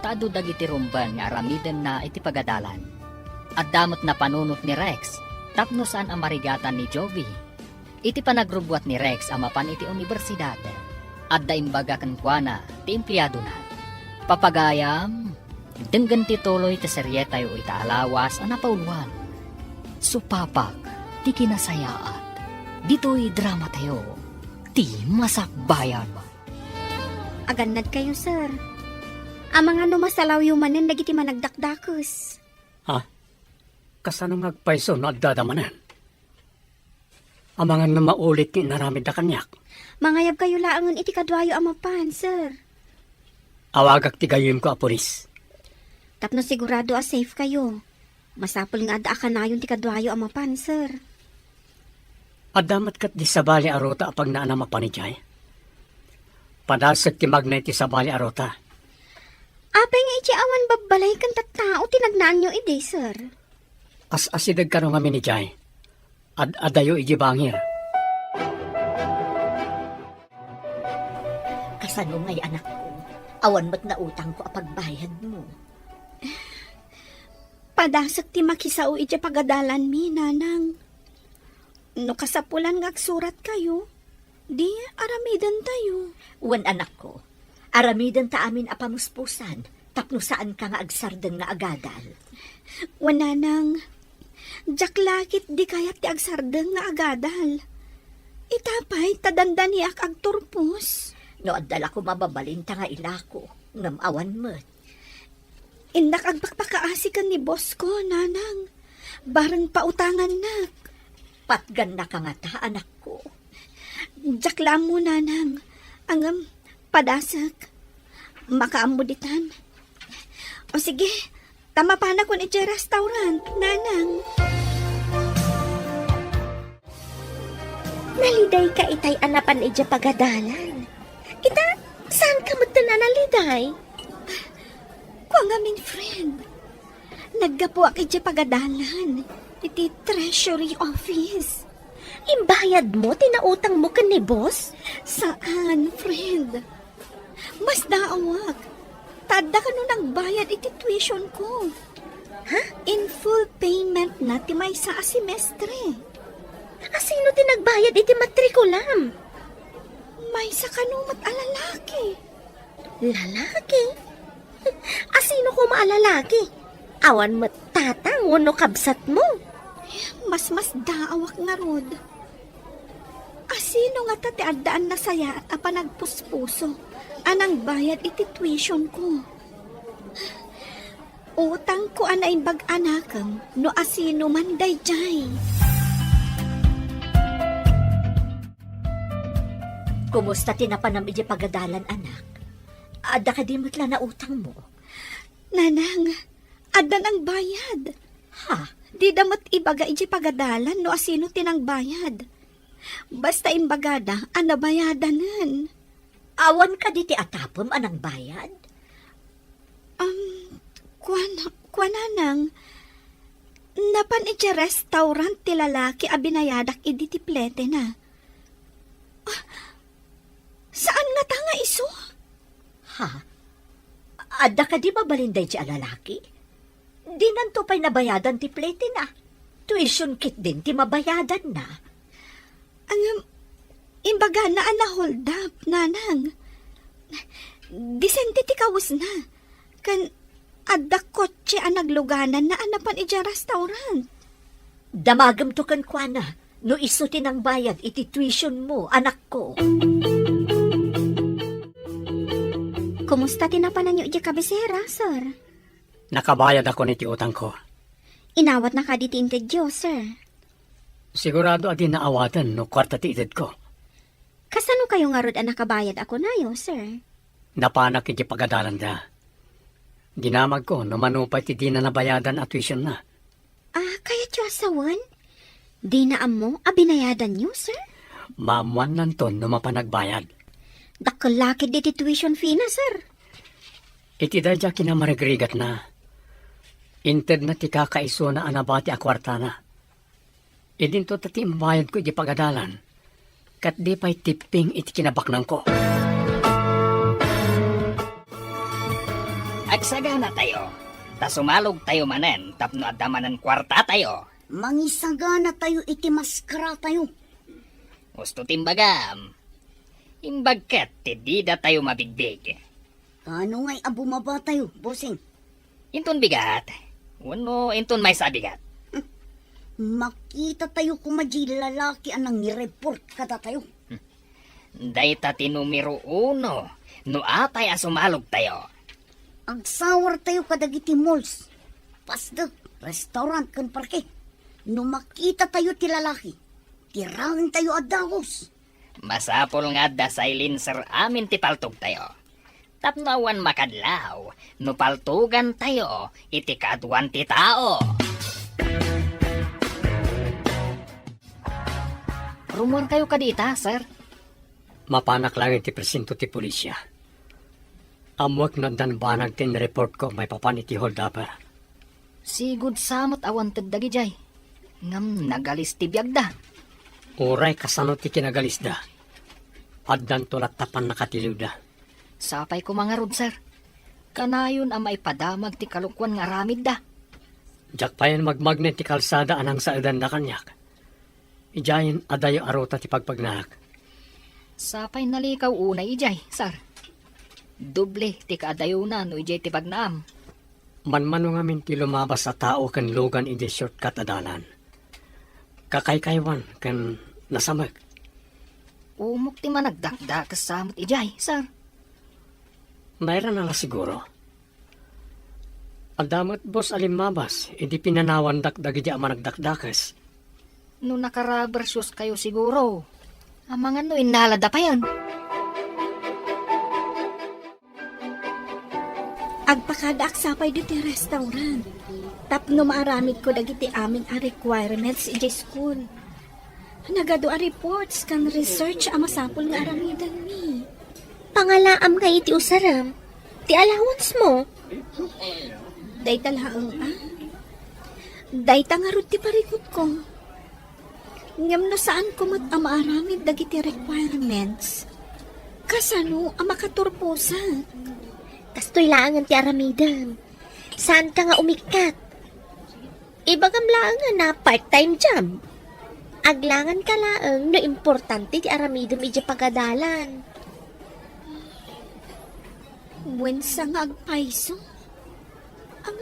Tado dagiti rumban nga aramiden na iti pagadalan. At damot na panunot ni Rex, tapno saan ang marigatan ni Jovi. Iti panagrubwat ni Rex amapan iti universidad. At daimbaga kankwana ti empleyado na. Papagayam, denggan ti tuloy ti serye tayo itaalawas ang napauluan. Supapak, ti kinasayaat. Dito'y drama tayo, ti masakbayan. Aganad kayo, sir. Ang mga numasalaw yung manin dagiti managdakdakas. Ha? Kasano magpaiso no agdadamanan? Ang mga na maulit ni naramid na kanyak. Mangayab kayo laangan iti kadwayo amapan, sir. Awagak ti gayem ko a polis. Tapno sigurado safe kayo. Masapol nga ada ka na yung tikadwayo amapan, sir. Adamat kat di sabali arota apag naana mapanijay. Padasag ti magnay ti sabali arota. Apay nga iti awan babalay kan tattao tinagnaan nyo ide, sir. As-asidag ka nung amin ni Jai. Adayo iji bangir. Kasano ngay anak ko? Awan mo't na utang ko apagbayad mo. Padasak ti makisao iti pagadalan mi, nanang. No kasapulan nga agsurat kayo, di aramidan tayo. Wan anak ko, aramidan ta amin apamuspusan, tapno saan ka nga agsardeng nga agadal. Wananang, jaklakit di kayat ti agsardeng nga agadal. Itapay tadandaniak agturpos. No adala ko mababalin ta nga ilako, ngam awan mo't. Indak agpakpakaasi kan ni boss ko, nanang. Barang pautangan nak. Patgan na ka nga ta, anak ko. Jakla mo, nanang. Ang padasak. Makaamuditan. O sige, tama pa na ko ni restaurant, nanang. Naliday ka itay anapan ija pagadalan. Ita, saan ka mo naliday? Kung aming friend, naggapuak iti pagadalan, iti treasury office. Imbayad mo, tinautang mo ka ni boss? Saan, friend? Mas naawag. Tada ka no nagbayad iti tuition ko. Ha? In full payment na ti may sa semestre. Asino tinagbayad iti matrikulam? May sa kanumat alalaki. Lalaki? Asino ko maalalaki? Awan mo tatang wano kabsat mo. Mas daawak nga rod. Asino nga tati addaan na saya at apanagpuspuso anang bayad iti tuition ko. Utang ko anay bag-anakam no asino man dayjay. Kumusta tinapanam iti pagadalan, anak? Ada ka di matla na utang mo. Nanang, adan ang bayad. Ha? Di damat ibaga iti pagadalan no asino tinang bayad. Basta imbagada, anabayadanan. Awan ka di ti atapom anang bayad? Kwananang, napan iti restaurant ti lalaki a binayadak idi ti plete na. Saan nga ta nga iso? Ha? Ada ka di mabalinday ti alalaki? Di nanto pa'y nabayadan ti plete na. Tuition kit din ti mabayadan na. Imbaga na hold up, nanang. Disente ti kawas na. Kan adda kotse ang nagluganan na anapan iti restaurant. Damagam to kan kwa na. No iso tinang bayad iti tuition mo, anak ko. Kumusta tinapanan niyo iti kabisera, sir? Nakabayad ako niti utang ko. Inawat na ka di tinted Diyos, sir. Sigurado adi naawatan no kwarta ti ited ko. Kasano kayo nga rod ang nakabayad ako na yo, sir? Napanak iti pagadalan da. Dinamag ko no manupay ti di na nabayadan at tuition na. Kaya tiyo asawan? Di na amo, abinayadan niyo, sir? Maamuan nanton no mapanagbayad. Dakalaki di ti tuition fee na, sir. Iti dadya kinamarigrigat na. Inted na ti kakaiso na anabati a kwarta na. Idinto tati mabayad ko iti pagadalan. Kat di pa'y tipping iti kinabaknang ko. Agsagana tayo. Ta sumalog tayo manen, tapno adamanan kwarta tayo. Mangisagana tayo iti maskara tayo. Gusto timbagam. Imbagkat, ti di da tayo mabigbig. Kano nga'y abumaba tayo, bossing? Inton bigat. Wano, inton may sabigat. Makita tayo kumadji lalaki anang nireport kada tayo. Day ta tinumero 1. No apay asumalog tayo. Agsawar tayo kadagiti malls. Pasda, restaurant kan parke. No makita tayo ti lalaki, tirangin tayo adawos. Masapol nga da silencer amin ti paltog tayo. Tapnawan makadlaw, no paltugan tayo, iti kadwan ti tao. Rumor kayo kadita, sir. Mapanak lang iti presinto ti pulisya. Amwak na danbanag tin report ko may papan iti hold-upper. Sigud samot awan tagdagi jay. Ngam nagalis ti biyagda. Uray kasano ti kinagalisda. Addan tulat tapan nakatiliw da. Sapay ko mga rod, sir. Kanayon ang maipadamag ti kalukwan nga ramid da. Jak pa yan magmagnet ti kalsada anang sa edan na kanyak. Ijayin adayo arota ti pagpagnaak. Sapay nalikaw unay ijay, sir. Doble ti kaadayo na no ijay ti pagnaam. Manmano nga min ti lumabas sa tao kan lugan iti shortcut adalan. Kakaykaywan kan nasamag. Umok ti managdakda kasamot ijay, sir. Mayroon na siguro. Adamot boss alimabas, hindi pinanawan dakdagi di managdakdakas. No nakarabersyos kayo siguro. Ang mga no inalada pa yan. Agpakadak sapay dito restaurant. Tapno maaramid ko dagiti aming a requirements iti school. Nagado a reports kan research ang masapol nga aramidan mi. Pangalaam nga iti usaram. Ti allowance mo. Dayta laang Dayta nga ro ti parikot ko. Ngam no saan ko mat ang maaramid dagiti requirements. Kasano ang makaturpusan? Kastoy laangan ti aramidam. Saan ka nga umikat? Ibagam laangan na part-time job. Aglangan ka laang no importante ti aramidam iti pagadalan. Wensa nga agpaiso? Ang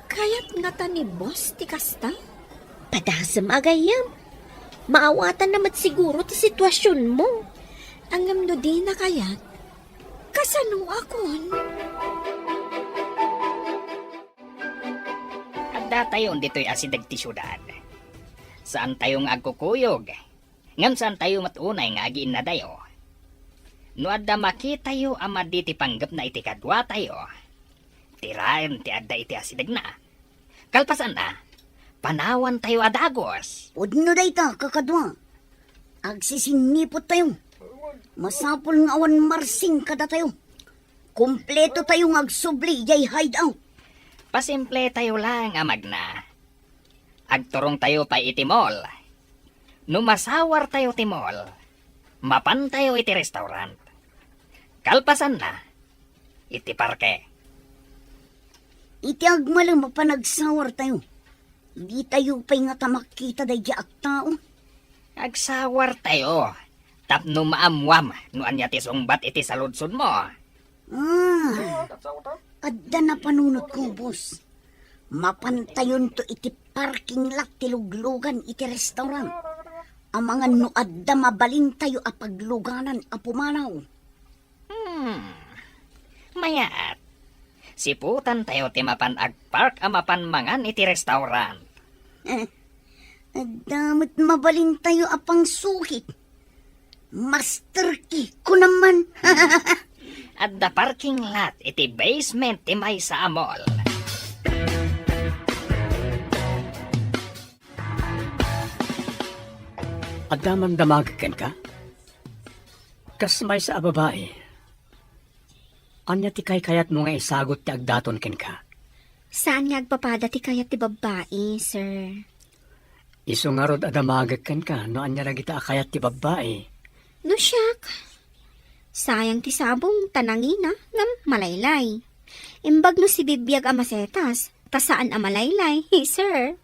kayat nga ta ni boss ti kasta? Padasam agayam. Maawatan naman siguro ti sitwasyon mo. Ang no di na kayat? Kasano akon? Agda tayo dito'y asidag ti syudad. Saan tayong agkukuyog? Ngam saan tayo matunay nga agiin na dayo? No adda makita tayo ama di ti panggap na iti kadwa tayo. Tiraen ti adda iti asidag na. Kalpasan na, panawan tayo adagos. Udno dayta, kakadwa. Agsisinipot tayo. Masapol nga awan marsing kada tayo. Kompleto tayo ng agsubli, jay hideout. Pasimple tayo lang amag na. Agturong tayo pa iti mall. No masawar tayo ti mall, mapan tayo iti restaurant. Kalpasan na, iti parke. Iti agmalam mapanagsawar tayo. Di tayo pa'y nga tamakita day ak tao. Agsawar tayo. Tapno maamwam, no anya ti sungbat iti saludsod mo. Adda na panunot ko, boss. Mapantayon to iti parking lot ti luglugan iti restaurant. Ang mga no adda mabalin tayo a pagluganan a pumanaw. Mayat. Siputan tayo ti mapan agpark a mapan mangan iti restaurant. Adamot mabalin tayo a pang suhit. Master key ko naman. At the parking lot iti basement ti may sa mall. Adaman damagkan ka? Kasmay sa babae. Anya ti kayat mo nga isagot ti agdaton ken ka? Saan nga agpapada ti kayat ti babae, sir? Iso nga rod adamagkan ka no anya na kita kayat ti babae. No siyak. Sayang ti sabong tanangina ngam malaylay. Imbag no si bibiyag amasetas, ta saan amalaylay, hey sir?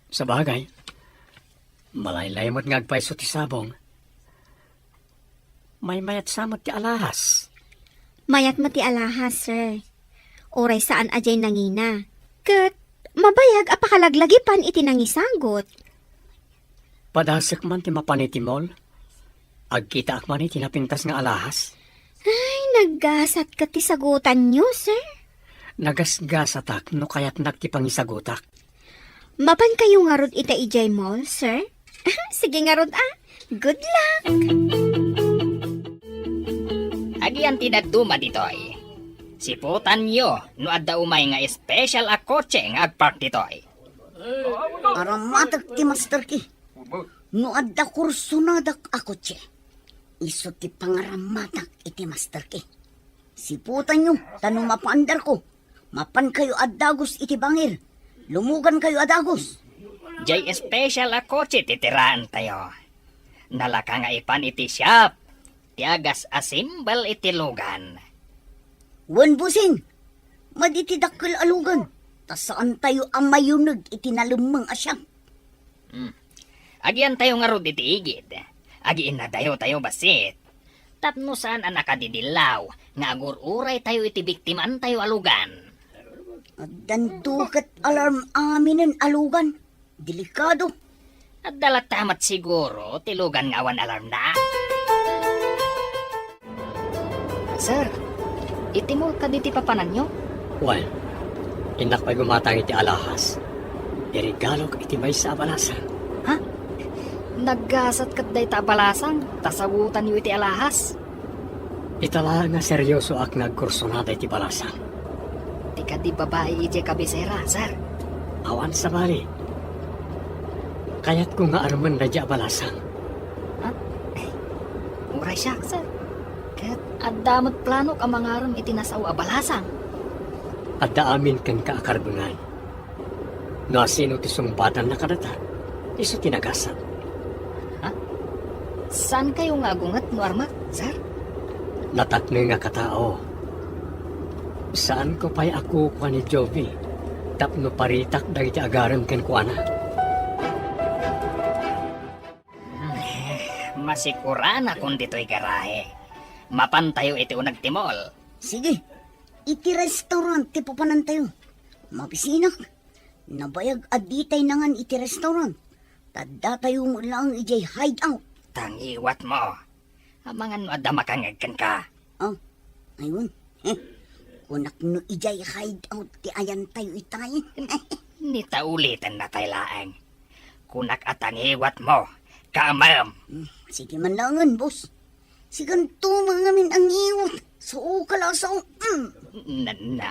Sa bagay, malaylay mo't ngagpaiso ti sabong. May mayat samot ti alahas. Mayat mati alahas, sir. Oray saan ajay nangina. Kat, mabayag apakalaglagipan iti nangisagot. Padasek man ti mapanitimol. Agkita ak man iti napintas nga alahas. Ay, naggasat ka ti sagutan nyo, sir. Nagasgasatak no kaya't nagtipangisagutak. Mapan kayo nga rod ita ijay mall, sir? Sige nga rod Good luck! Agian tidak duma ditoy. Siputan yo, no adda umay nga special a kotse nga agpark ditoy. Aramatak ti Master Ki. No adda kursunadak ako, che. Iso ti pangaramatak iti Master Ki. Siputan nyo, tanong mapaandar ko. Mapan kayo adagos iti bangir. Lumugan kayo adagos. Jay special a kotse titiraan tayo. Nalaka nga ipan iti shop. Tiagas a simbal iti lugan. Wan busing, maditidakkel alugan. Tas saan tayo ang mayunag iti nalumang asyang. Agian tayo nga rod iti igid. Agiin na tayo basit. Tapno saan ang nakadidilaw, nga agururay tayo iti biktiman tayo alugan. At dandukat alarm aminin alugan. Delikado. At dalat tamat siguro, tilugan nga awan alarm na. Sir, itimol ka diti papanan nyo? Well, inak pa'y gumatang iti alahas. Irigalog iti may sa abalasan. Naggasat kat day tabalasang, tasagutan yu iti alahas. Itala nga seryoso ak nagkursonada iti balasan. Di ka di babae ije kabisera, sir. Awan sa bali. Kaya't ko nga arman na di abalasan. Uray siya, sir. Kat adamot plano ka mangaram iti nasaw abalasang. At daamin kan kaakarbungan. No sino ti sumbatan na kadata. Iso tinagasan. Saan kayo nga agungat no armat, sir? Natatno nga katao. Saan ko pa'y ako kwa ni Jovi? Tapno paritak dahiti agaran ken kuana. Masikura na kung dito'y garahe. Mapan tayo iti unag timol. Sige, iti restaurant ti papanan tayo. Mabisinak. Nabayag aditay nangan iti restaurant. Tadda tayo mo lang ijay hideout. Tangiwat mo. Amangan no adda makangagkan ka. Ayun. Kunak no ijay hideout ti ayan tayo itay. Ni taulitan na tayo laang. Kunak at tangiwat mo. Kamam. Sige man langan, boss. Siganto mga min ang iwat. So, kalasaw. Na.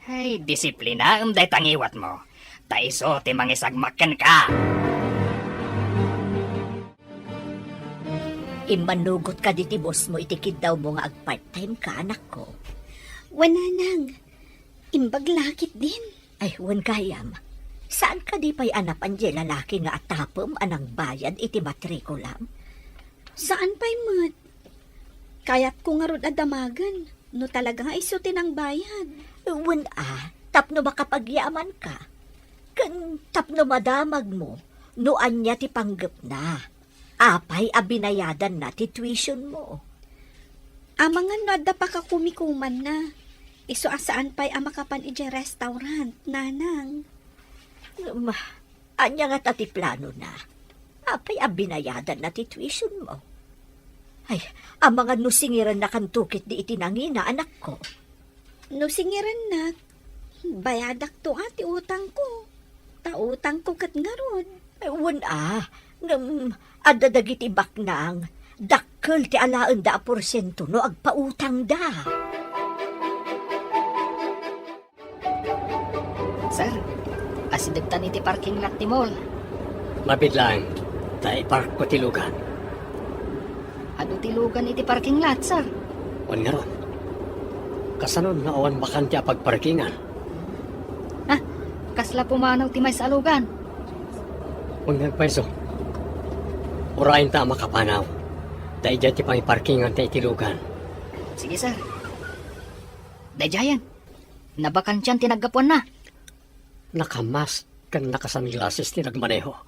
Ay, disiplina ang day tangiwat mo. Taiso ti mangisagmakan ka. Imanugot ka diti boss mo, itikid daw mo nga ag-part-time ka, anak ko. Wananang, imbaglakit din. Ay, wan kayam. Saan ka di pa'y anapan di lalaki nga atapom anang bayad iti matrikulam? Saan pa'y mat? Kaya't ko nga rod adamagan, no talaga nga isutin ang bayad. Wan tapno makapagyaman ka. Kan tapno madamag mo, no anya ti panggap na. Apay abinayadan na ti tuition mo. Amangan no adda pa ka kumikuman na. Iso asaan pa'y amakapan ije restaurant, nanang. Anya nga tati plano na. Apay abinayadan na ti tuition mo. Ay, ang mga nusingiran na kantukit di itinangina, anak ko. No singiran na, bayadak to ati utang ko. Tautang ko kat nga rod. Wan adadagiti baknang, dakkel ti alaan da porsyento no agpautang da. Sir, asidagtan iti parking lot ti mall. Mabidlang, tayo park ko tilugan. Ano tilugan iti parking lot, sir? Wan nga ron. Kasanon na awan bakante a pagparkingan. Kasla pumanaw ti may salugan. Wan nga pweso. Urayin ta makapanaw. Dahil dyan ti pangiparkingan ta itilugan. Sige, sir. Dajayan, nabakan tiyan tinagapuan na. Nakamas kan nakasunglasses ti nagmaneho.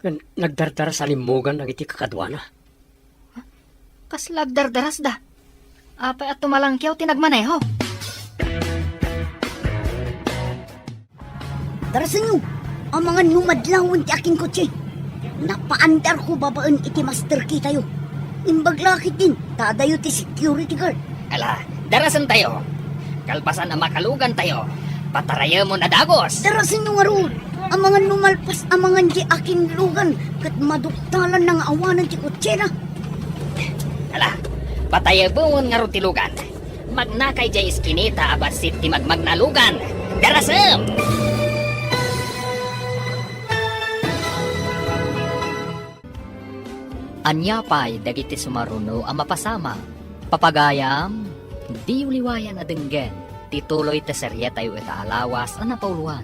Kan nagdardara sa limugan ang iti kakadwana. Kaslag dardaras da. Apay at tumalangkyaw tinagmaneho. Darasan nyo, ang mga numadlawon ti aking kotse. Napaandar ko babaan iti Master Ki tayo. Imbaglakit din, tadayo ti security guard. Ala, darasan tayo. Kalpasan ang makalugan tayo. Pataraya mo na dagos. Darasan nyo nga roon, ang mga numalpas ang mga di aking lugan kat maduktalan ng awanan ti kotse na. Ala, Patayabungon nga rutilugan. Magnakay jay iskinita abasit ti magmagnalugan. Darasem! Anyapay dagiti sumaruno ang mapasama. Papagayam, di uliwayan adenggen. Tituloy te serye tayo alawas ang napauluan.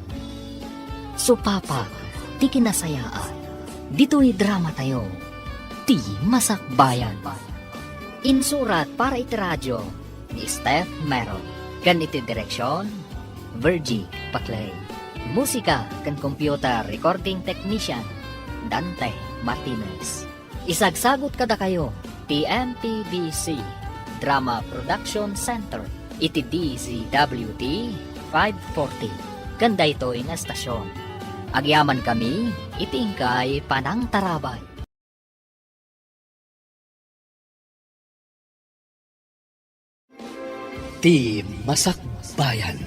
Supapa, ti kinasayaan. Dito'y drama tayo. Ti masakbayan. Insurat para iti radyo ni Steph Meron. Kan iti direksyon, Virgie Paclay. Musika kan computer recording technician, Dante Martinez. Isagsagot kada kayo, TMPBC Drama Production Center, iti DZWT 540. Ganda ito nga estasyon. Agyaman kami, itingkay Panang Tarabay. Ti Masakbayan.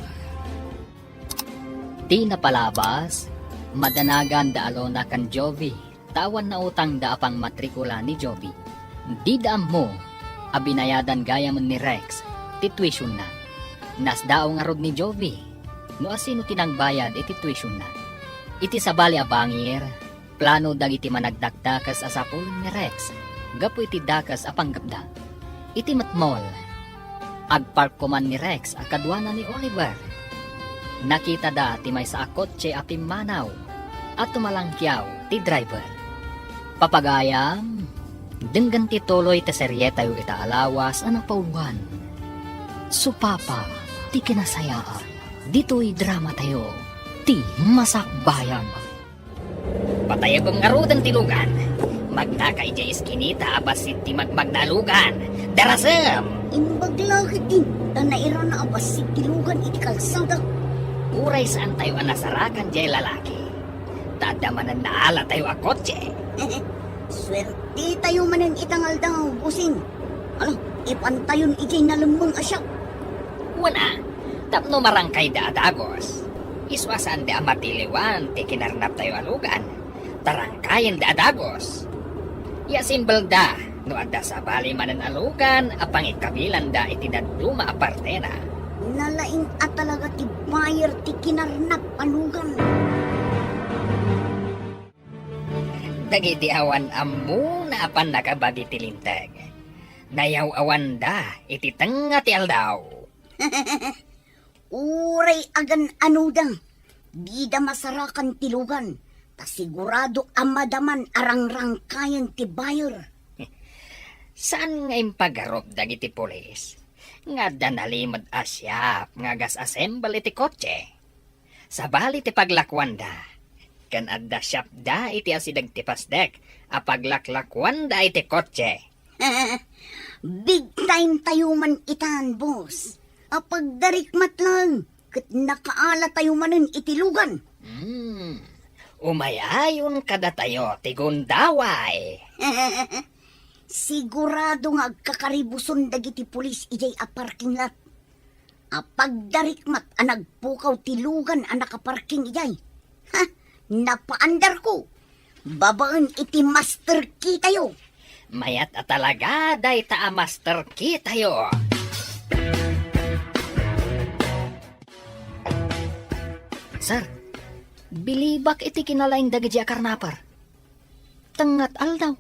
Ti napalabas, madanagan da alona kan Jovi. Tawan na utang da apang matrikula ni Jovi. Di daam mo, abinayadan gaya man ni Rex, ti tuition na. Nasdao nga rod ni Jovi, no asino tinang bayad iti tuition na. Iti sabali abangir, plano dagiti managdakdakas asapul ni Rex, gapu iti dakas apang gabda. Iti matmol, agpark ko man ni Rex akadwana ni Oliver. Nakita da ti may sa akotse apim manaw, at tumalangkyaw ti driver. Papagayam, denggan ti tuloy ti serye tayo alawas ang pauluan. Supapa, ti kinasayaan. Dito'y drama tayo, ti masakbayan. Patayabang arudan ti lugan. Magtakay jay iskinita abasit ti magmagnalugan. Darasem! Imbaglakit din, tanaira na abas si tilugan iti kalsada. Uray saan tayo ang nasarakan jay lalaki. Tadamanan na ala tayo a kotse. Swerte tayo manan itangal daw, busing. Alam, ipantayon ijay nalamang asyak. Wana, tapno marangkay da adagos. Iswasan da matiliwan, ti kinarnap tayo alugan. Tarangkayan da adagos. Ya simbel da, no adda sa bali manan alugan, apang ikabilan da iti dadluma apartena. Nalaing at talaga ti buyer ti kinarnap alugan. Dagiti awan ammo na apan nakabagi ti linteg. Nayaw awan da, iti tenga ti aldaw. Uray agan anudang, di da masarakan tilugan, ta sigurado amadaman arangrangkayan ti buyer. Saan nga impagarop dagiti polis? Nga danalimad asyap, nga gas assemble iti kotse. Sabali ti paglakwanda. Kan adda syap da iti asidag ti pasdek, apaglaklakwanda iti kotse. Big time tayo man itan, boss. Apagdarikmat lang, kat nakaala tayo manin itilugan. Umayayon kada tayo, ti gundaway. Sigurado nga agkakaribuson dagiti pulis ijay a parking lot. Apagdarikmat ang nagpukaw tilugan ang nakaparking ijay. Ha, napaandar ko. Babaan iti master key tayo. Mayat at talaga day ta a master key tayo. Sir, bilibak iti kinalaing dagiti a karnapar. Tengat aldaw.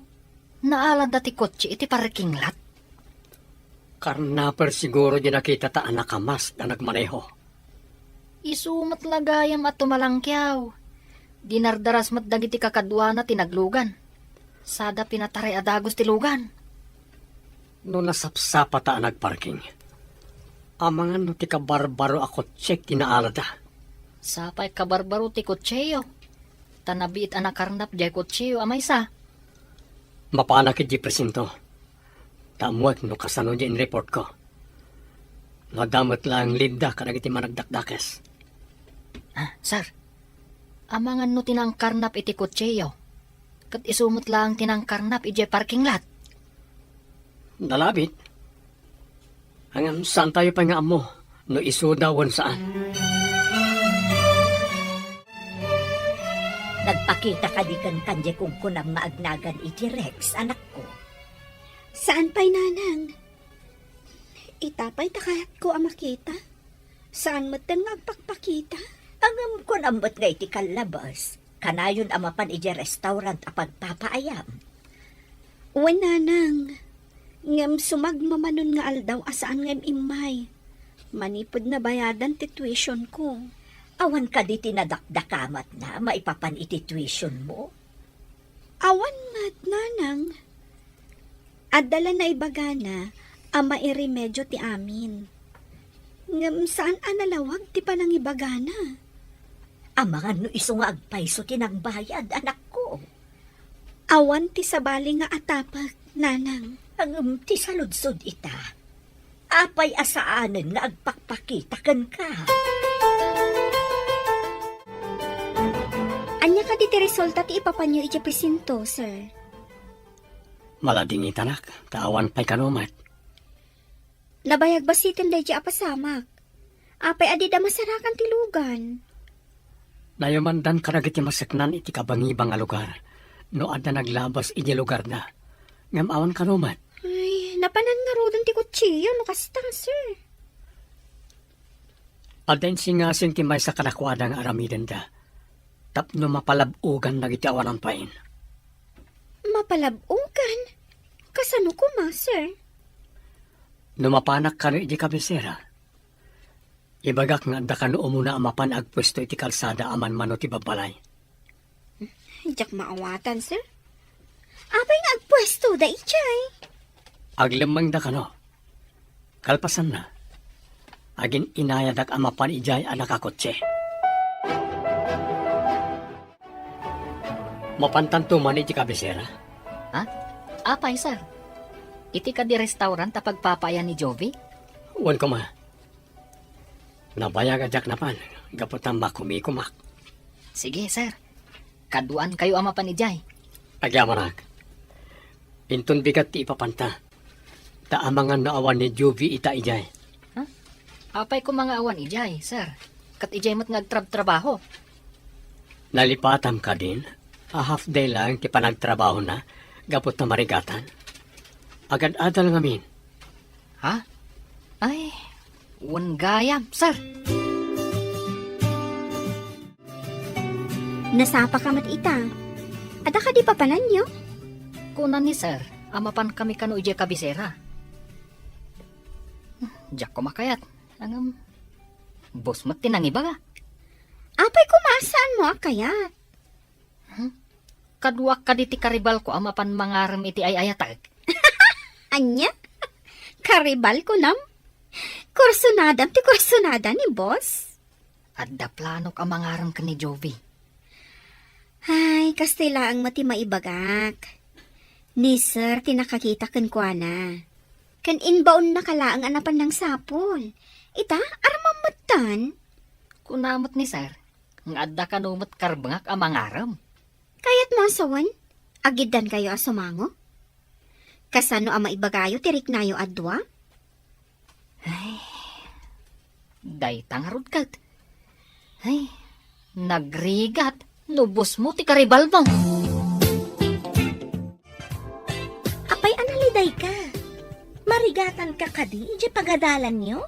Naalan dati kotse iti parking lot. Karnaper siguro di nakita ta anak kamas na nagmaneho. Isumat lagayam at tumalangkyaw. Dinardaras mat dagiti kakadwa na tinaglugan. Sada pinataray adagos tilugan. No nasapsapa ta nagparking. Amangan no ti kabarbaro ako check tinaalada. Sapay kabarbaro ti kotseyo. Tanabiit anak karnap jay kotseyo amay sa. Mapanakit di presinto. Tamuat no kasano di in-report ko. Nadamat lang linda karagiti managdakdakes. Sir, amangan no tinangkarnap iti kotseyo. Kat isumot lang tinangkarnap iti parking lot. Dalabit. Hanggang saan tayo pa nga mo no isudawan saan. Nagpakita ka di kan kanya kung kunam maagnagan iti Rex, anak ko. Saan pa'y nanang? Itapay takayat ko ang makita. Saan mo nga agpakpakita? Ang kun ambot nga iti kalabas, kanayon amapan iti restaurant a pagpapaayam. Uwan nanang. Ngam sumagmamanon nga aldaw asaan ngam imay. Manipod na bayadan ti tuition ko. Awan ka di tinadakdakamat na maipapan iti tuition mo. Awan mat nanang. Adala na ibagana ama iremedyo ti amin. Ngam saan analawag ti panang ibagana? Amangan no iso nga agpaiso tinang bayad, anak ko. Awan ti sabali nga atapak, nanang. Ang ti saludsod ita. Apay asaanen nga agpakpakitakan ka. Anya ka di ti resulta ti ipapanyo iti presinto, sir? Malading itanak, tawan pa'y kanumat. Nabayag ba sitin day di apasamak? Apay adi da masarakan ti lugan. Nayamandan karagiti masaknan iti kabangibang a lugar. No adda naglabas iti lugar na. Ngam awan kanumat. Ay, napanan nga rodon ti kutsiyo, no kastang, sir. Aden singasing ti may sa kanakwadang aramiden da. Tapno mapalabugan na iti awanan pain. Mapalabugan? Kasano ko ma, sir? Numapanak ka no iti kabisera. Ibagak nga da ka no umuna amapan agpwesto iti kalsada aman mano ti babalay. Diyak maawatan, sir. Apay nga agpwesto da ichay. Aglemang da ka no. Kalpasan na. Agin inayadak amapan ijay anakakotse. Mapantanto man iti kabisera. Ha? Apay, sir. Iti ka di restaurant a pagpapayan ni Jovi? Uwan ko ma. Nabayag ajak na pan. Gapot ang makumikumak. Sige, sir. Kaduan kayo ama panijay. Agyamarak. Intun bigat ti ipapanta. Taamangan na awan ni Jovi ita ijay. Apay ko mga awan ijay, sir. Kat ijay mat ngagtrabaho. Nalipatam ka din. A half day lang ti panagtrabaho na. Gapot na marigatan. Agad-adal ngamin. Ha? Ay, wan gayam, sir. Nasapa ka mat ita. Ada ka di papanan nyo? Kunan ni sir, amapan kami kano ijay kabisera. Diyak ko makayat. Ang boss mat tinang iba ga. Apay kumasaan mo kaya? Kadwa ka di ti karibal ko amapan mangaram iti ay ayatag. Anya? Karibal ko nam? Kursunadam ti kursunada ni boss? Adda plano ka mangaram ka ni Jovi. Ay, kastila ang mati maibagak. Ni sir, tinakakita kan kwa na. Kan inbaon na kalaang anapan ng sapol. Ita, aramamatan. Kunamot ni sir, ng adda ka numot karbangak ang mangaram. Kaya't mo asawan, agidan kayo asumango? Kasano ang maibagayo tirik nayo adwa? Day tangarod kat. Ay, nagrigat. Nubos mo ti karibal mo. Apay analiday ka. Marigatan ka kadi, ije pagadalan nyo?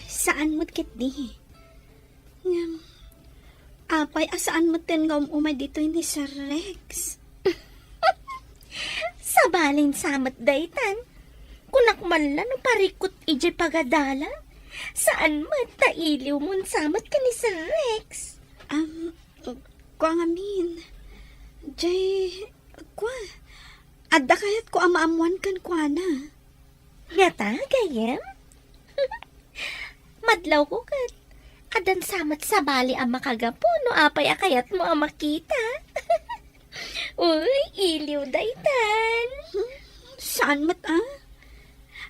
Saan mo't kit di? Ngam, apay asaan mo't tengam umay dito ni Sir Rex? Sabalin samot daytan. Kunak man lang no parikot ije pagadala. Saan man tailiw mon samot ka ni Sir Rex? Kwa ngamin. Jay, kwa. Adda kayat ko amaamuan kan kwa na. Ngata, gayem? Madlaw ko kat. Adan samot sa bali ang makagapo no apay akayat mo ang makita. Uy, iliw daytan. Saan mat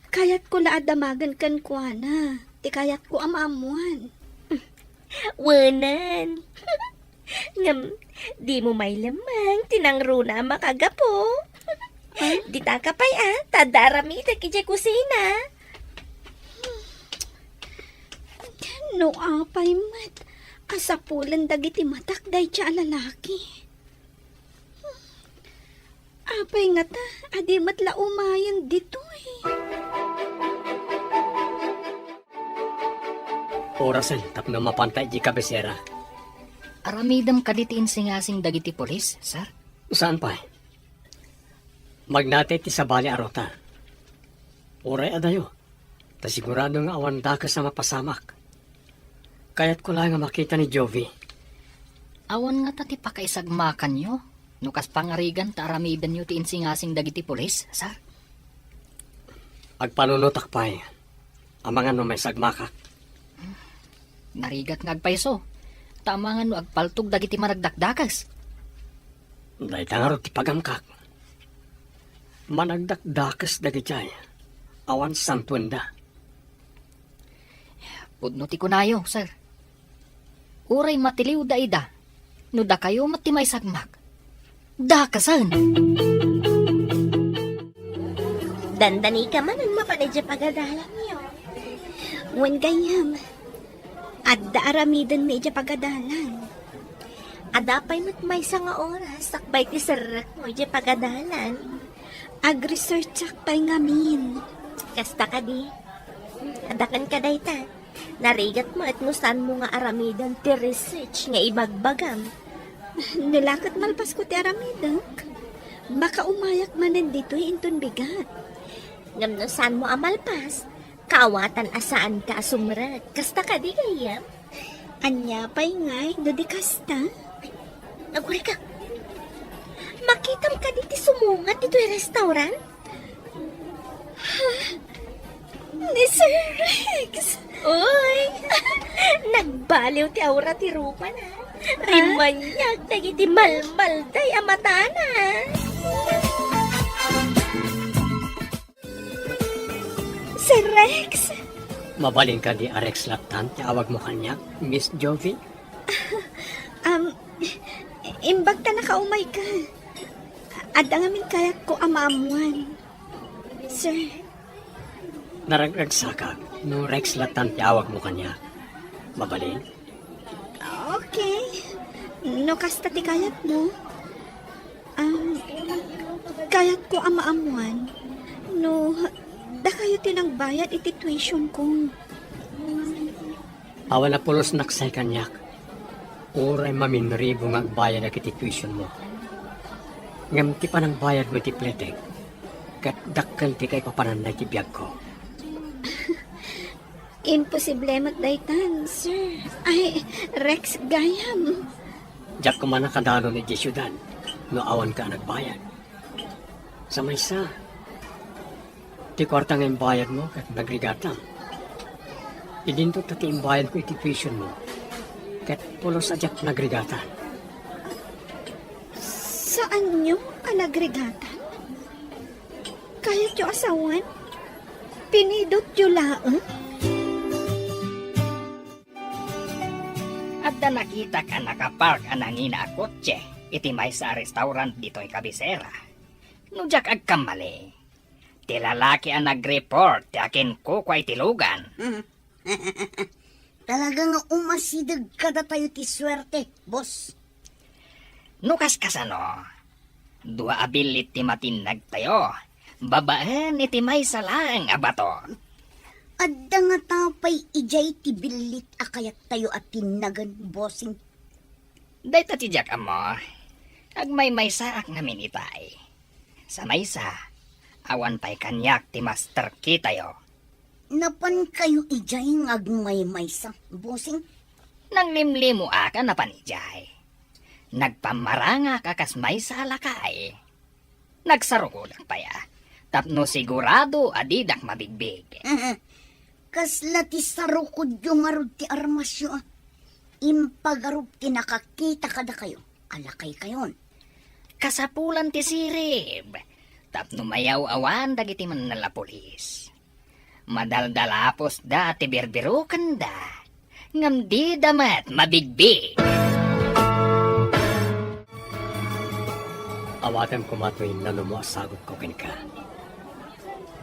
Kayat ko laadamagan kan kwa na. Ti kayat ko amaamuan. Wanan. Ngam, di mo may lamang, tinangro na makagapo. Di ta kapay tadarami ta kija kusina. No apay mat. Asapulan dagiti matak day tsa lalaki. Apay nga ta, adi mat laumayan dito eh. Orasan, tapno mapantay di kabesera. Aramidam kaditiin singasing dagiti polis, sir. Saan pa? Magnate ti sabali arota. Oray adayo. Ta sigurado nga awan ka sa mapasamak. Kaya't ko lang nga makita ni Jovi. Awan nga tati pakaisagmakan nyo. Nukas pangarigan ta aramidan nyo ti insingasing dagiti polis, sir. Agpanunutak pa ang mga no may sagmakak. Narigat nga agpaiso. Tama nga no agpaltog dagiti managdakdakas. Dahil tangaro ti pagamkak. Managdakdakas dagitay. Awan santuenda. Pudno ti kunayo, sir. Uray matiliw da ida. No da kayo matimay sagmak. Da kasan. Dandani ka man ang mapanadya pagadalan niyo. Wen gayam. Adda aramidan medya pagadalan. Adapay matmay sa nga oras, sakbay ti sarak mo dya pagadalan. Ag-research pay ngamin. Kasta ka di. Adakan ka dayta. Narigat mo at nusan mo nga aramidan ti research nga ibagbagam. Nilakot malpas ko ti aramidak. Baka umayak manan dito intun bigat. Ngam nusan mo amalpas. Kawatan asaan ka sumrat. Kasta ka di gayam. Anya pay ngay, do di kasta. Aguri ka. Makitam ka diti sumungat dito yung restaurant? Ni Sir Rex. Uy! Nagbaliw ti aura ti rupa na. Rimanyag dagiti malmalday amatana. Sir Rex. Mabaling ka di Arex Latan, ti awag mo kanya, Miss Jovi. Imbag ta nakaumay ka. Adda ngamin kayak ko amamuan. Sir, Naragsakag, no Rex Latan, ti awag mo kanya. Mabaling? okay. No kasta ti kayat mo. Kayat ko amaamuan. No, da kayo tinangbayad iti tuition ko. Awan na pulos naksay kanyak. Oray maminribo nga bayad na kiti tuition mo. Ngam ti panang bayad mo ti pletek. Kat dakkel ti kay papananay ti biyag ko. Imposible magdaytan, sir. Ay, Rex gayam. Diyak ko man nakadano ni Jesudan, no awan ka nagbayad. Sa maysa, ti kwarta nga yung bayad mo kat nagrigatang. Idinto tati yung bayad ko iti tuition mo. Kat pulos adyak nagrigatan. Saan nyo alagrigatan? Kaya nyo asawan? Pinidot nyo laang? At da nakita ka nakapark anangina a kotse, iti may sa restaurant dito'y kabisera. Nujak agkamali. Ti lalaki ang nag-report, ti akin ko kwa itilugan. Talagang umasidag kada tayo ti swerte, boss. Nukas kasano, dua abilit ti matinag tayo, babaan iti may salang abato. Adda nga tapay ijay ti bilit akayat tayo at tinagan, bossing. Dahil tatidyak amo, agmay-may saak namin itay. Sa maysa, awan pa'y kanyak ti master kitayo. Napan kayo ijay ng agmay-maysa, bossing. Nang limlimo aka na panijay. Nagpamaranga kakas may sa alakay. Nagsarugulang pa ya. Tapno sigurado adidak mabigbig. Kasla ti sarukod yung arod ti armasyo. Impagarup ti nakakita kada kayo. Alakay kayon. Kasapulan ti sirib. Tapno mayaw awan dagiti man nala polis. Madaldalapos da ti birbirukan da. Ngam di damat mabigbig. Awatan ko matoy na lumuasagot ko ka.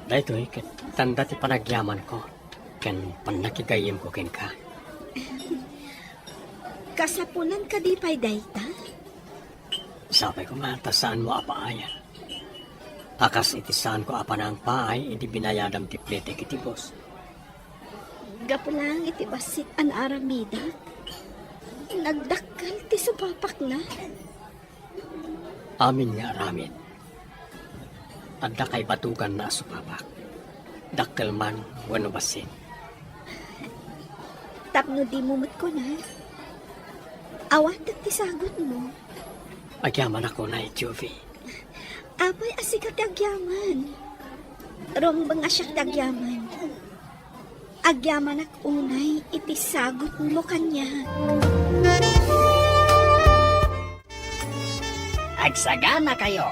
Dahil kat tanda ti panagyaman ko. Kan panakigayim ko ka. Kasapunan ka di pa'y dayta? Sabay ko nga, saan mo apaayan? Akas iti saan ko apa na ang paay, iti binayadam ti plete kiti boss. Gapulang iti basit an aramida. Nagdakkel ti supapak na. Amin nga aramid. Adda kay batugan na supapak. Dakkel man, wano basin. Tapno di mumut ko na. Awan ti sagot mo. Agyaman ako na Jovi. Abay asikat agyaman. Rong bang asyak agyaman. Agyaman ak unay iti sagot mo kanya. Agsagana kayo.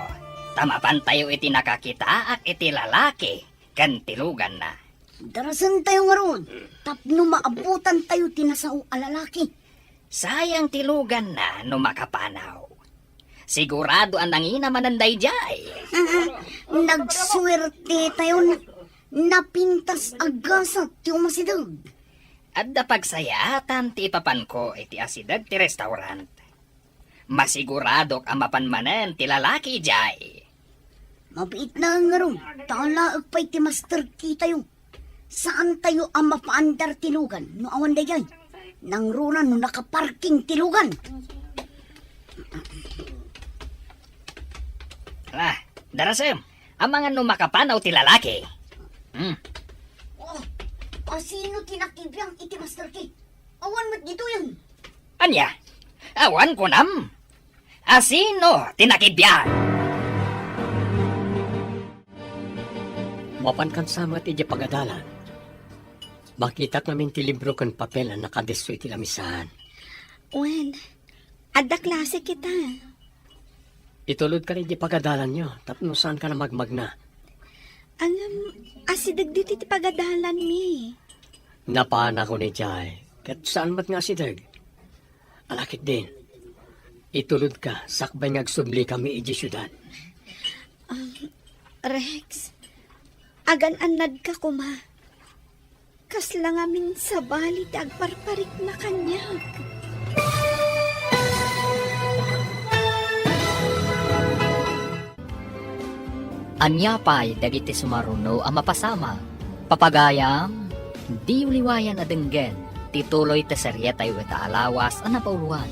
Tamapan tayo iti nakakita ak iti lalaki. Kan tilugan na. Darasan tayo nga ron. Tapno maabutan tayo tinasao alalaki. Sayang tilugan na no makapanaw. Sigurado ang nangina mananday jay. Nagswerte tayo na napintas agasat yung masidag. At pagsayatan ti ipapan ko iti asidag ti restaurant. Masiguradok ang mapanmanan ti lalaki jay. Mabait na nga ron. Talaag pa'y ti master key tayo. Saan tayo ang mapaandar tilugan? No awan dayay. Nang runa no nakaparking tilugan. Darasem, ang mga numakapanaw ti lalaki. Sino tinakibiyang iti master key? Awan mat dito yan. Anya, awan ko nam. Asino tinakibyan? Mapankan sama ti pagadalan. Makita namin ti libro kan papel na nakadeso iti lamisahan. Wen, adda klase kita. Itulod ka rin di pagadalan nyo, tapno saan ka na magmagna. Ang asidag dito ti pagadalan mi. Napaan ako ni Jai, kat saan mat nga si Dag? Alakit din, itulod ka, sakbay ngagsubli kami iji syudad. Rex, agan-anad ka kuma. Kasla ngamin sa bali agparparik na kanyag. Anya pa'y dagiti sumaruno ang mapasama. Papagayam, di uliwayan adenggen, tituloy te seryetay weta alawas ang napauluan.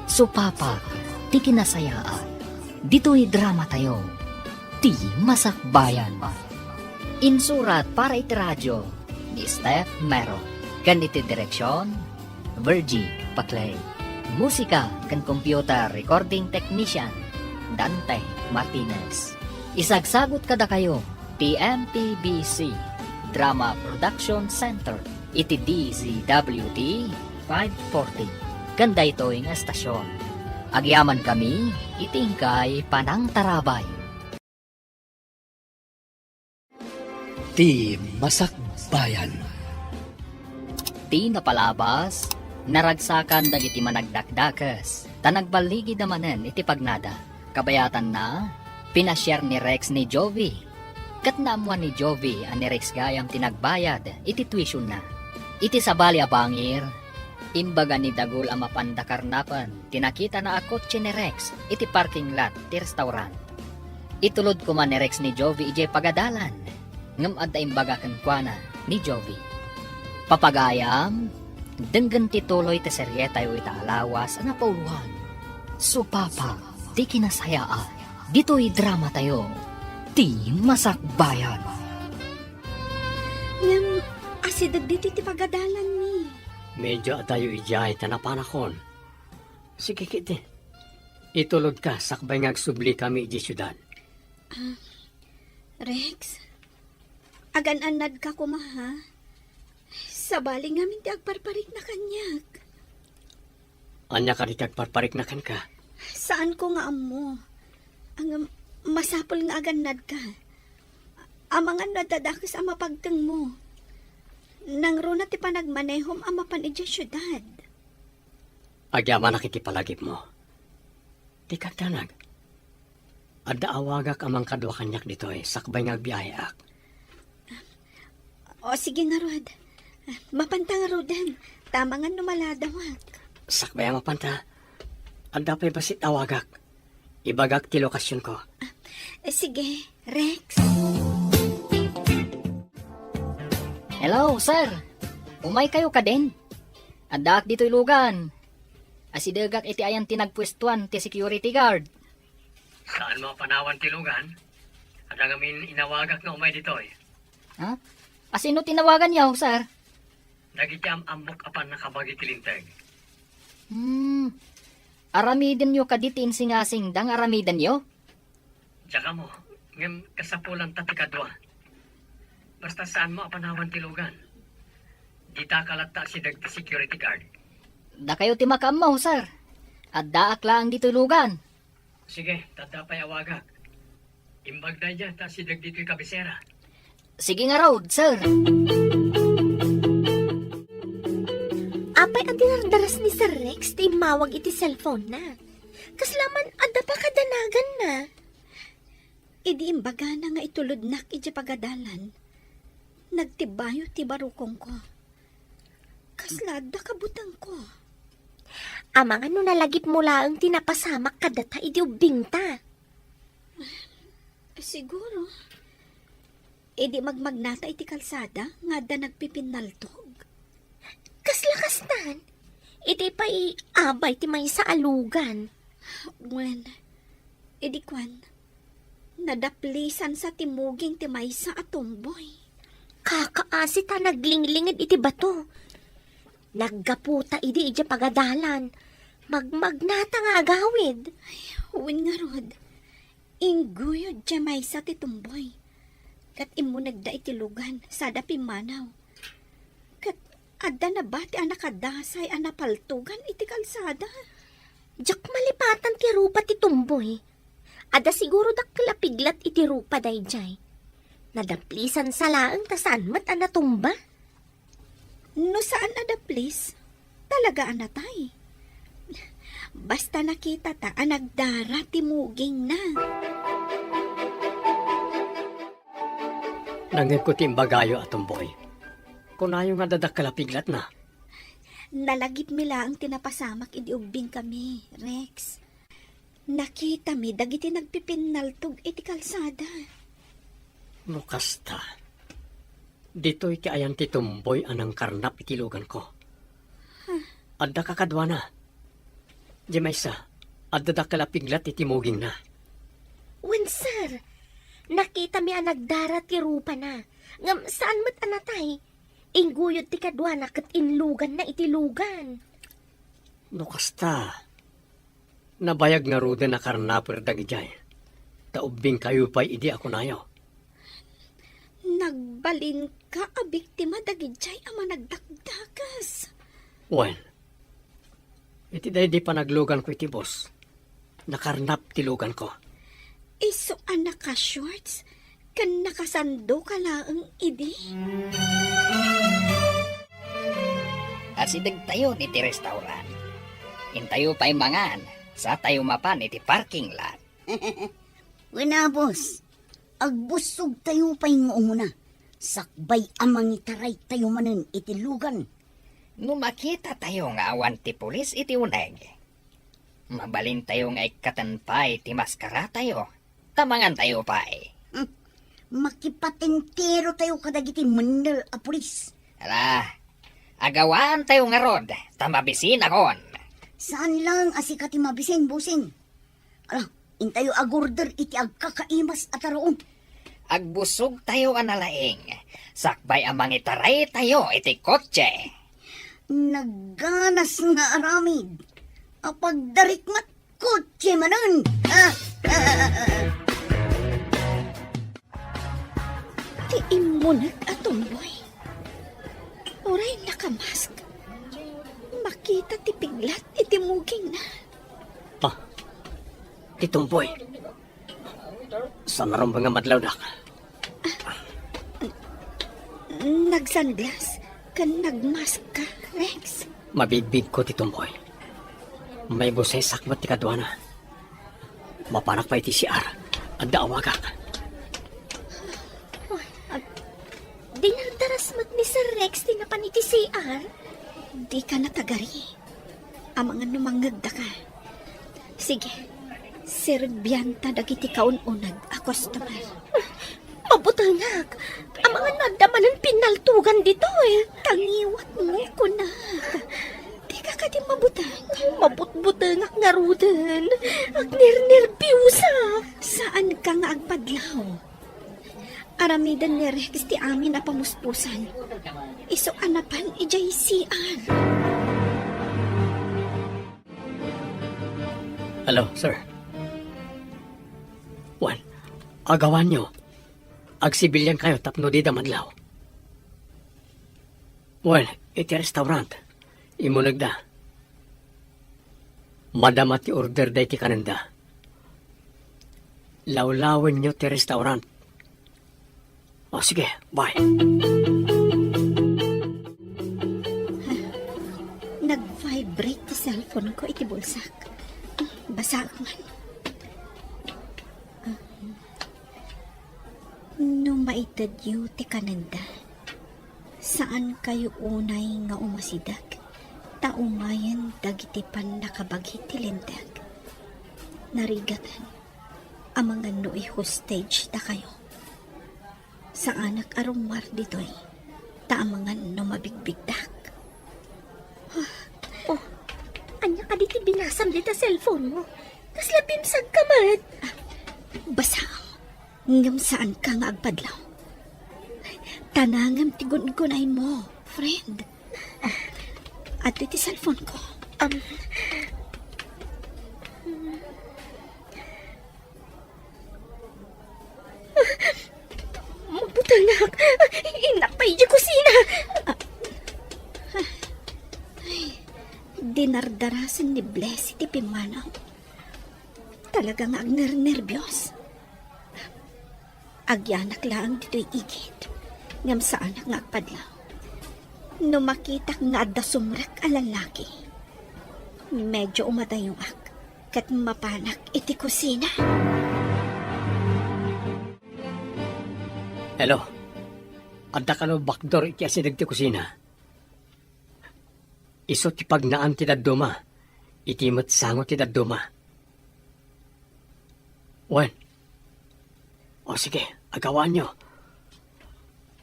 Supapak, ti kinasayaan, dito'y drama tayo, ti masakbayan. Insurat para iti radyo, ni Steph Mero. Kan iti direksyon, Virgie Paclay. Musika kan computer recording technician, Dante Martinez. Isagsagot kada kayo, TMPBC, Drama Production Center, iti DZWT 540. Ganda ito yung estasyon. Agyaman kami, itingkay panang tarabay. Ti Masakbayan. Ti napalabas, naragsakan dagiti managdakdakas, tanagbaligi damanen iti pagnada. Kabayatan na, pinasyar ni Rex ni Jovi. Katnaamuan ni Jovi ang ni Rex gayam tinagbayad, iti tuition na. Iti sabali abangir, imbaga ni Dagul ang mapandakarnapan, tinakita na ako ni Rex, iti parking lot, ti restaurant. Itulod ko man ni Rex ni Jovi iti pagadalan, ngam adda imbaga kankwana ni Jovi. Papagayam, denggan tituloy ti seryeta iti alawas ang napauluhan. Supapa, ti kinasayaan. Dito'y drama tayo, ti masakbayan. Ngam, asidag dito ti pagadalan mi. Medyo tayo ijay tanapanakon. Sige kiti, itulod ka, sakbay ngagsubli kami iji syudad. Rex, agan-anad ka kumaha. Sa bali ngamin ti agparparik na kanyag. Anya ka ritag parparik na kan ka. Saan ko nga amo? Ang masapol nga aganad ka. Ang mga nadadakis ang mapagtang mo. Nang runa ti panagmanehom ang mapan iti syudad. Agyaman nakikipalagip mo. Di kagdanag. Adda awagak amang kadwa kanyak dito sakbay ngagbiyahe ak. O sige nga Rod. Mapanta nga Rodan. Tama nga numaladawak. Sakbay ang mapanta. Adda pa'y basit awagak. Ibagak ti lokasyon ko. Sige, Rex. Hello, sir. Umay kayo ka din. Andaak dito ilugan. Asidagak iti ayan tinagpwestuan ti security guard. Saan mo panawan tilugan? At ang amin inawagak na umay dito eh. Ha? Asino tinawagan yaw, sir? Nagitiam ambok apan nakabagi tilintag. Aramiden nyo kaditin singasing dang aramiden nyo? Tsaka mo, ngem kasapulan tatikadwa. Basta saan mo panawan tilugan? Dita kalata si dagti security guard. Da kayo timakamaw, sir. At daak lang dito ilugan. Sige, tatapay awagak. Imbag na dyan, ta si dagdito'y kabisera. Sige nga raw, sir. Apay ang dinardaras ni Sir Rex ti mawag iti cellphone na. Kaslaman adda pa kadanagan na. Idi imbaga na nga itulod nak iti pagadalan. Nagtibayo ti barukong ko. Kaslada kabutang ko. Amang ano nalagip mo laang tinapasamak kadata iti ubing ta. Siguro. Idi magmagnata iti kalsada nga da nagpipinaltog. Kaslakastan. Iti pa abay ti may sa alugan. When, idi kwan, nadaplisan sa timuging ti may sa atomboy. Kakaasi ta naglinglingid iti bato. Naggaputa idi iti pagadalan. Magmagnata nga agawid. Huwin nga rod, inguyod dya may sa titumboy. Kat imo nagda iti lugan sa dapimanaw. Kat adda na ba ti anakadasay anapaltugan iti kalsada? Jak malipatan ti rupa ti tumboy. Ada siguro dakkalapiglat iti rupa dayjay. Nadaplisan sa laang tasan mat anatumba. No saan adaplis? Talaga anatay. Basta nakita ta anagdara ti muging na. Nangikuti imbagayo atong boy. Kunayo nga dadakkalapiglat na. Nalagip mi lang tinapasamak idi ubing kami, Rex. Nakita mi dagiti nagpipinaltog iti kalsada. Mukasta. Dito'y kaayan ti tumboy anang karnap itilugan ko. Adda kakadwa na. Di may sa, adda dakkalapiglat itimuging na. Wen sir, nakita mi ang nagdara ti rupa na. Ngam saan mat anatay? Inguyod ti kadwa na kat inlugan na itilugan. Mukasta. Nabayag nga ruda na karnapir dagijay. Taubing kayo pa'y idi ako nayo. Nagbalin ka a biktima dagijay ama nagdakdakas. Well, iti dahi di pa naglugan ko iti boss. Nakarnap tilugan ko. Iso anak ka shorts, kan nakasando ka laang idi. Asidag tayo iti restaurant. Intayo pa'y mangan. Sa tayo mapan iti parking lot. Wala, boss. Agbusog tayo pa'y una. Sakbay amang itaray tayo manen itilugan. No makita tayo nga awan ti pulis iti uneg. Mabalin tayo nga ikatanpay ti maskara tayo. Tamangan tayo pa'y. Makipatentero tayo kadagiti mandal a pulis. Ala, agawaan tayo nga rod. Tamabisin akon. Saan lang asikati mabisen, busing? Ala, intayo agorder iti agkakaimas at aroon. Agbusog tayo analaing. Sakbay amang itaray tayo iti kotse. Nagganas nga aramid. Apagdarik mat kotse manan. Ti imunag atomboy. Oray nakamask. Makita ti piglat iti muging na. Ah, titumboy. Saan naroon mga madlaw na? Nagsunglass kan nagmask ka, Rex. Mabigbig ko titumboy. May busay sakmat ti kadwa na. Mapanak pa iti siar. At daawagak. Dinardaras mat ni Sir Rex tinapan iti CR. Di ka natagari. Amang ano manggagda ka. Sige, serbyanta dagiti kaununag a customer. Mabutangag. Ang mga nadaman ng pinaltugan dito eh. Tangiwat mo ko na. Di ka ka di mabutang. Mabutbutangak nga rudan. Ang nernerbyusa. Saan ka nga agpadlaw? Aramidan ni Rex ti amin na pamuspusan. Iso anapan ijay sian. Hello, sir. Juan, agawan nyo. Agsibilyan kayo tapno di damadlaw. Well, iti restaurant. Imunag da. Madama ti order da iti kananda. Lawlawin nyo ti restaurant. O sige, bye. Nag-vibrate ti cellphone ko iti bulsak. Basa man. No maitad yu ti kananda. Saan kayo unay nga umasidag? Taumayan dagitipan nakabaghi ti lindag. Narigatan. Amang ano hostage da kayo. Sa anak arumar dito'y taamangan no mabigbigdak. Oh, anya ka diti binasam dita cellphone mo. Kasla bimsag ka mat. Basa ngam saan ka nga agpadlaw. Tanangam ti gun-gunayin mo, friend. At iti cellphone ko. Mabutangag. Inapay di kusina. Dinardarasan ni Blessy ti Pimanaw. Talagang agner-nervyos. Agyanak lang dito'y igid. Ngam sa anak nga agpadlaw. No makitak nga adda sumrak a lalaki. Medyo umatayong ak. Kat mapanak iti kusina. Hello. Adda ka no backdoor iti asidag ti kusina. Iso ti pagnaan ti dadduma. Iti matsango ti dadduma. Wen. O sige, agawan nyo.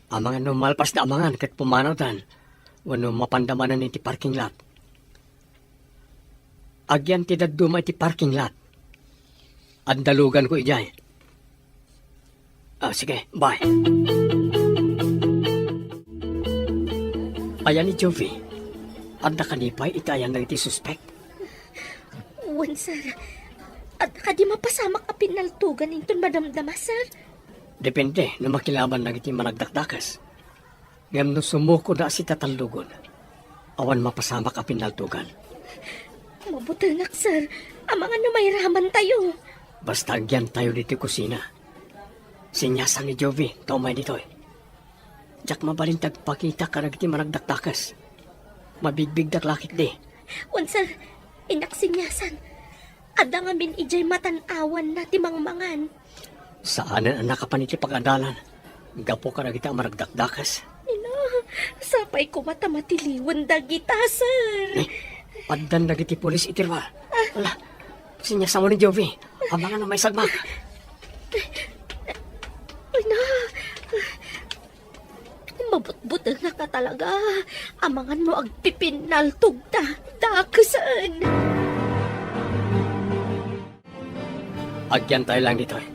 Amangan no malpas na amangan kat pumanaw tan. Wano mapandamanan iti parking lot. Agyan ti dadduma iti parking lot. Andalugan ko ijay. Sige, bye. Ayan ni Jovi. Anda kanipay itayan na iti suspect. Wan, sir. At ka di mapasamak a pinaltugan inton madamdama, sir. Depende na makilaban na iti managdakdakas. Ngam no sumuko na si tatallugon. Awan mapasamak a pinaltugan. Mabutangak, sir. Amangan na may raman tayo. Basta agyan tayo dito kusina. Sinyasan ni Jovi, taumay dito eh. Diyak mabalintag pakita ka na iti managdakdakas. Mabigbig daklakit di. Wan, sir. Inaksinyasan. Ada nga min ijay matanawan na timangmangan. Saan ang nakapaniti pag-adalan? Gapo ka na kita maragdakdakas. Ina, sapay ko matamatiliwan dagita, sir. Paddan na kiti polis itirwa. Wala, sinyasa mo ni Jovi. Abangan na may sagmak. Ina, mabutbutang na ka talaga. Amangan mo agpipinaltog ta. Dakasan. Agyan tayo lang dito eh.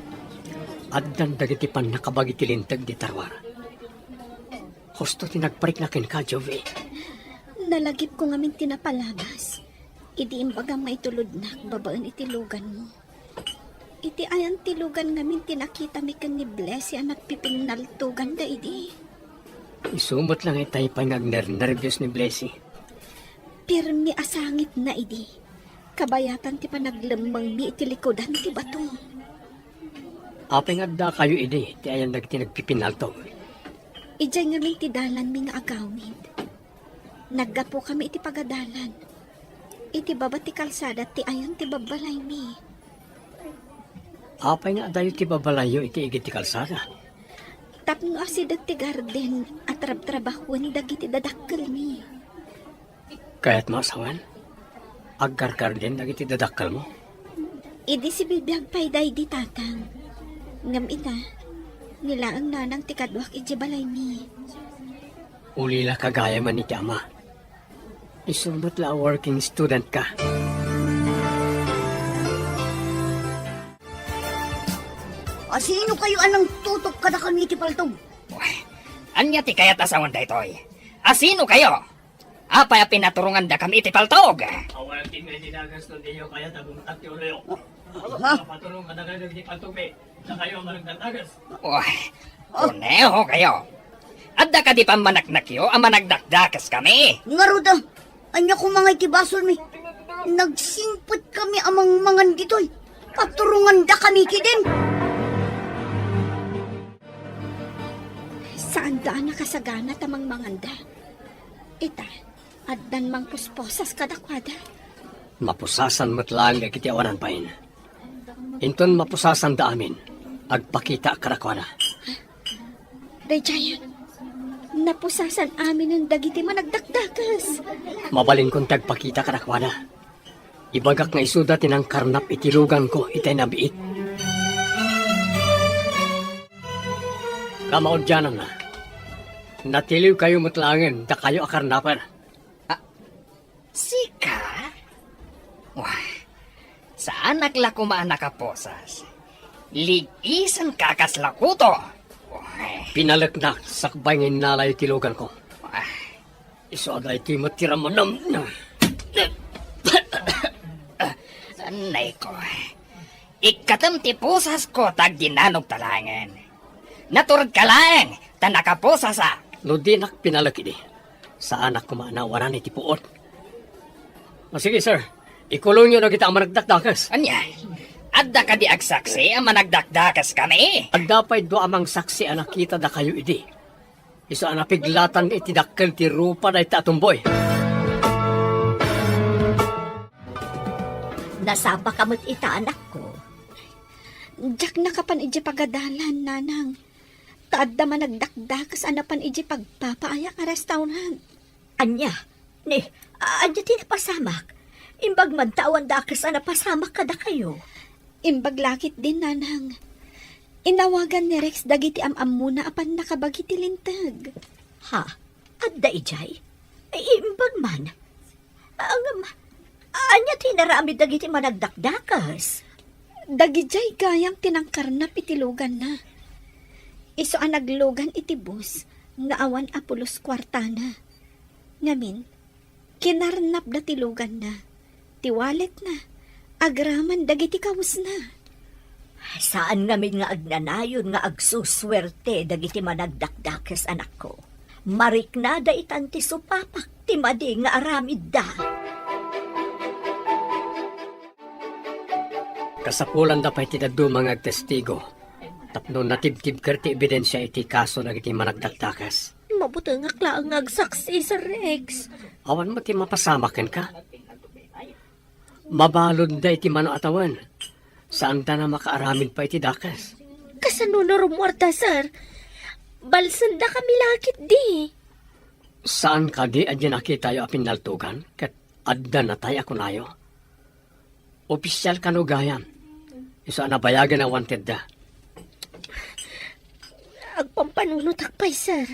Addan dagitipan nakabagi tilintag di tarwara. Husto tinagparik na kin ka, Jovi. Nalagip ko ngamin tinapalabas. Idi imbagang maitulod na babaan itilugan mo. Iti ayan tilugan ngamin tinakita mi kan ni Blessy anak pipinaltugan da idi. Isumot lang itay pa nervyos ni Blessy. Pirmi asangit na idi. Kabayatan ti panaglamang mi iti likodan ti bato. Apay nga da kayo idi, ti ayan nagti nagpipinaltog. Ijay ngamin ti dalan mi nga agawid. Naggapo kami iti pagadalan. Iti baba ti kalsada ti ayan ti babalay mi. Apay nga dayo ti babalayo iti igit ti kalsada. Tapno asidag ti garden at trabtrabahon dagiti dadakkel mi. Kaya't masawan, agkarkar din dagiti dadakkal mo. Idi si bibiyag payday di tatang. Ngam ita, Nila ang nanang tikadwak iti balay mi. Ulila kagaya man ni Ama. Isumot la working student ka. Sino kayo anang tutok kada kami iti paltog? Anya ti kayat asawan daytoy. Asino kayo? Apay pinaturungan da kami iti paltog. Awan ti may dinagas nun ninyo kaya tabumatak ti ulo. Ha? Patulong ka na kayo iti paltog me. Na kayo ang tagas. Kuneho kayo. Adda ka di pa manaknakyo ang managdakdakas kami. Ngaruda, anya ko mga itibasol mi. Nagsimpot kami amang mangan ditoy. Paturungan da kami kidin. Saan daan nakasagana tamang manganda? Ita, addan mang pusposas kadakwada. Mapusasan mo't lang kiti awanan pain. Inton mapusasan da amin. Agpakita karakwana. Dayayan, napusasan amin ng dagiti managdakdakas. Mabalin kong tagpakita karakwana. Ibagak nga isuda tinang karnap itilugan ko itay nabiit. Kamaod dyanan na. Natiliw kayo mutlangin, da kayo akarnapan. Sika? Wah, saan naglakumaan nakaposas? Ligisan kakaslakuto. Pinalagnak sakbay ng nalay tilugan ko. Iso agay ti matira mo nam. Anay ko. Ikatam ti pusas ko tag dinanog talangan. Naturod ka lang, ta nakaposasa. No di nak pinalaki di. Sa anak ko maanawaran iti puot. Sige sir, ikulong nyo na kita ang managdakdakas. Anya, adda ka di agsaksi ang managdakdakas kami. Agdapay do amang saksi ang nakita da kayo idi. Iso ang napiglatan iti dakkel ti rupa na itatumboy. Nasaba kamot ita anak ko. Diyak nakapan iji pagadalan, nanang. Taadda managdakdakas anapan iji pagpapaaya ka restaurant. Anya, anya tinapasamak. Imbag mantawan dakas na pasamak kada kayo. Imbaglakit din, nanang. Inawagan ni Rex dagiti am-am muna apan nakabagiti lintag. Ha? Adda ijay? Imbag man. Anya tinarami dagiti managdakdakas. Dagijay gayam tinangkarnap itilugan na. Iso ang naglugan iti bus nga awan apulos kwartana. Ngamin, kinarnap da tilugan na. Tiwalet na. Agraman dagiti kawus na. Saan ngamin nga agnanayon nga agsuswerte dagiti managdakdakas anak ko. Mariknada itan ti supapak ti madi nga aramid da. Kasapulan da pa'y tidado mga testigo. Tapno natibtib kerti ebidensya iti kaso na iti managdakdakas. Mabuti nga klaang agsaksi sa Rex. Awan mo ti mapasamakin ka. Mabalod da iti mano atawan. Saan da na makaaramid pa iti dakas? Kasano rumwarta, sir? Balsan da kami lakit di. Saan ka di adyan aki tayo apinaltugan? Kat adda na tayo ako nayo. Opisyal ka no gayam. Isa na bayagan na wanted da. Agpampanunutak pa'y, sir.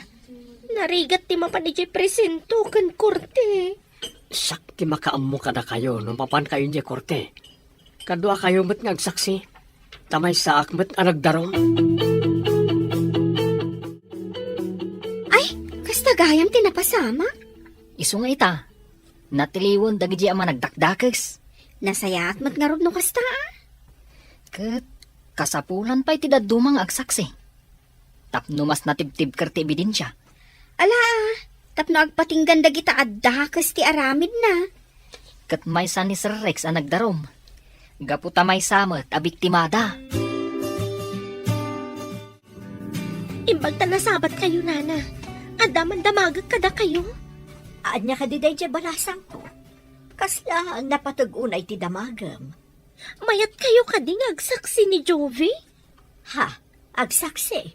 Narigat ti mapanijay presento kan korte. Sakti makaammo ka na kayo nung papan kayo niya korte. Kadwa kayo mat ngagsaksi. Tamay saak mat anagdarom. Ay, kasta gayam tinapasama? Iso nga ita, natiliwon dagiti ang managdakdakas. Nasaya at matngarod no kasta. Kat kasapulan pa'y tidadumang agsaksi. Tapno mas natibtib kerti ebidensya. Ala, tapno agpatinggan dagita addakas ti aramid na. Kat may sa ni Sir Rex ang nagdarom. Gaputa may samat a biktimada. Imbag ta nasabat kayo, nana. Adaman damagag kada kayo. Anya ka di dayjay balasang ko. Kasla napatag-unay ti damagam. Mayat kayo kading agsaksi ni Jovi? Ha? Agsaksi?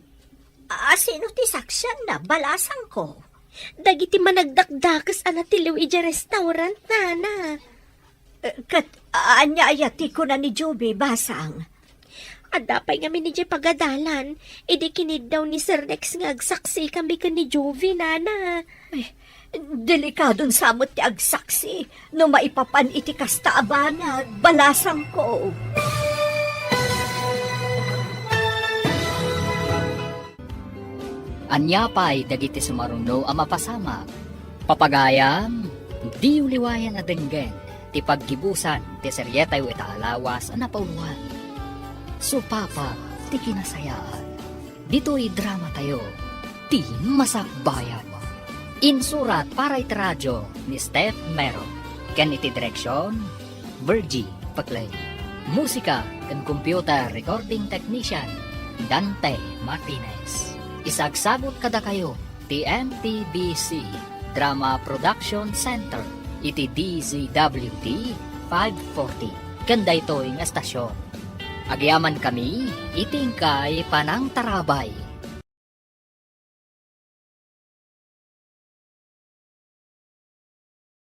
Sino ti saksyan na balasang ko? Dagiti managdakdakas anatiliw ija restaurant, nana. Kat anya ayati ko na ni Joby basang. Adapay nga ni Jay pagadalan, idi kinid daw ni Sir Rex nga agsaksi kami ka ni Jovi, nana. Delikadon samot ti agsaksi, no maipapan iti kasta abanag, balasang ko. Anyapay dagiti sumaruno ang mapasama. Papagayam, di uliwayan na denggen, ti paggibusan, ti seryetay o itaalawas ang napauluhan. Supapa, ti kinasayaan. Dito'y drama tayo, ti masakbayan. Insurat para iti radyo ni Steph Mero. Ken iti direksyon, Virgie Paclay. Musika and computer recording technician, Dante Martinez. Isagsagot kada kayo, ti MTBC Drama Production Center, iti DZWT 540. Kanda ito yung estasyon. Agyaman kami, itingkay panang tarabay.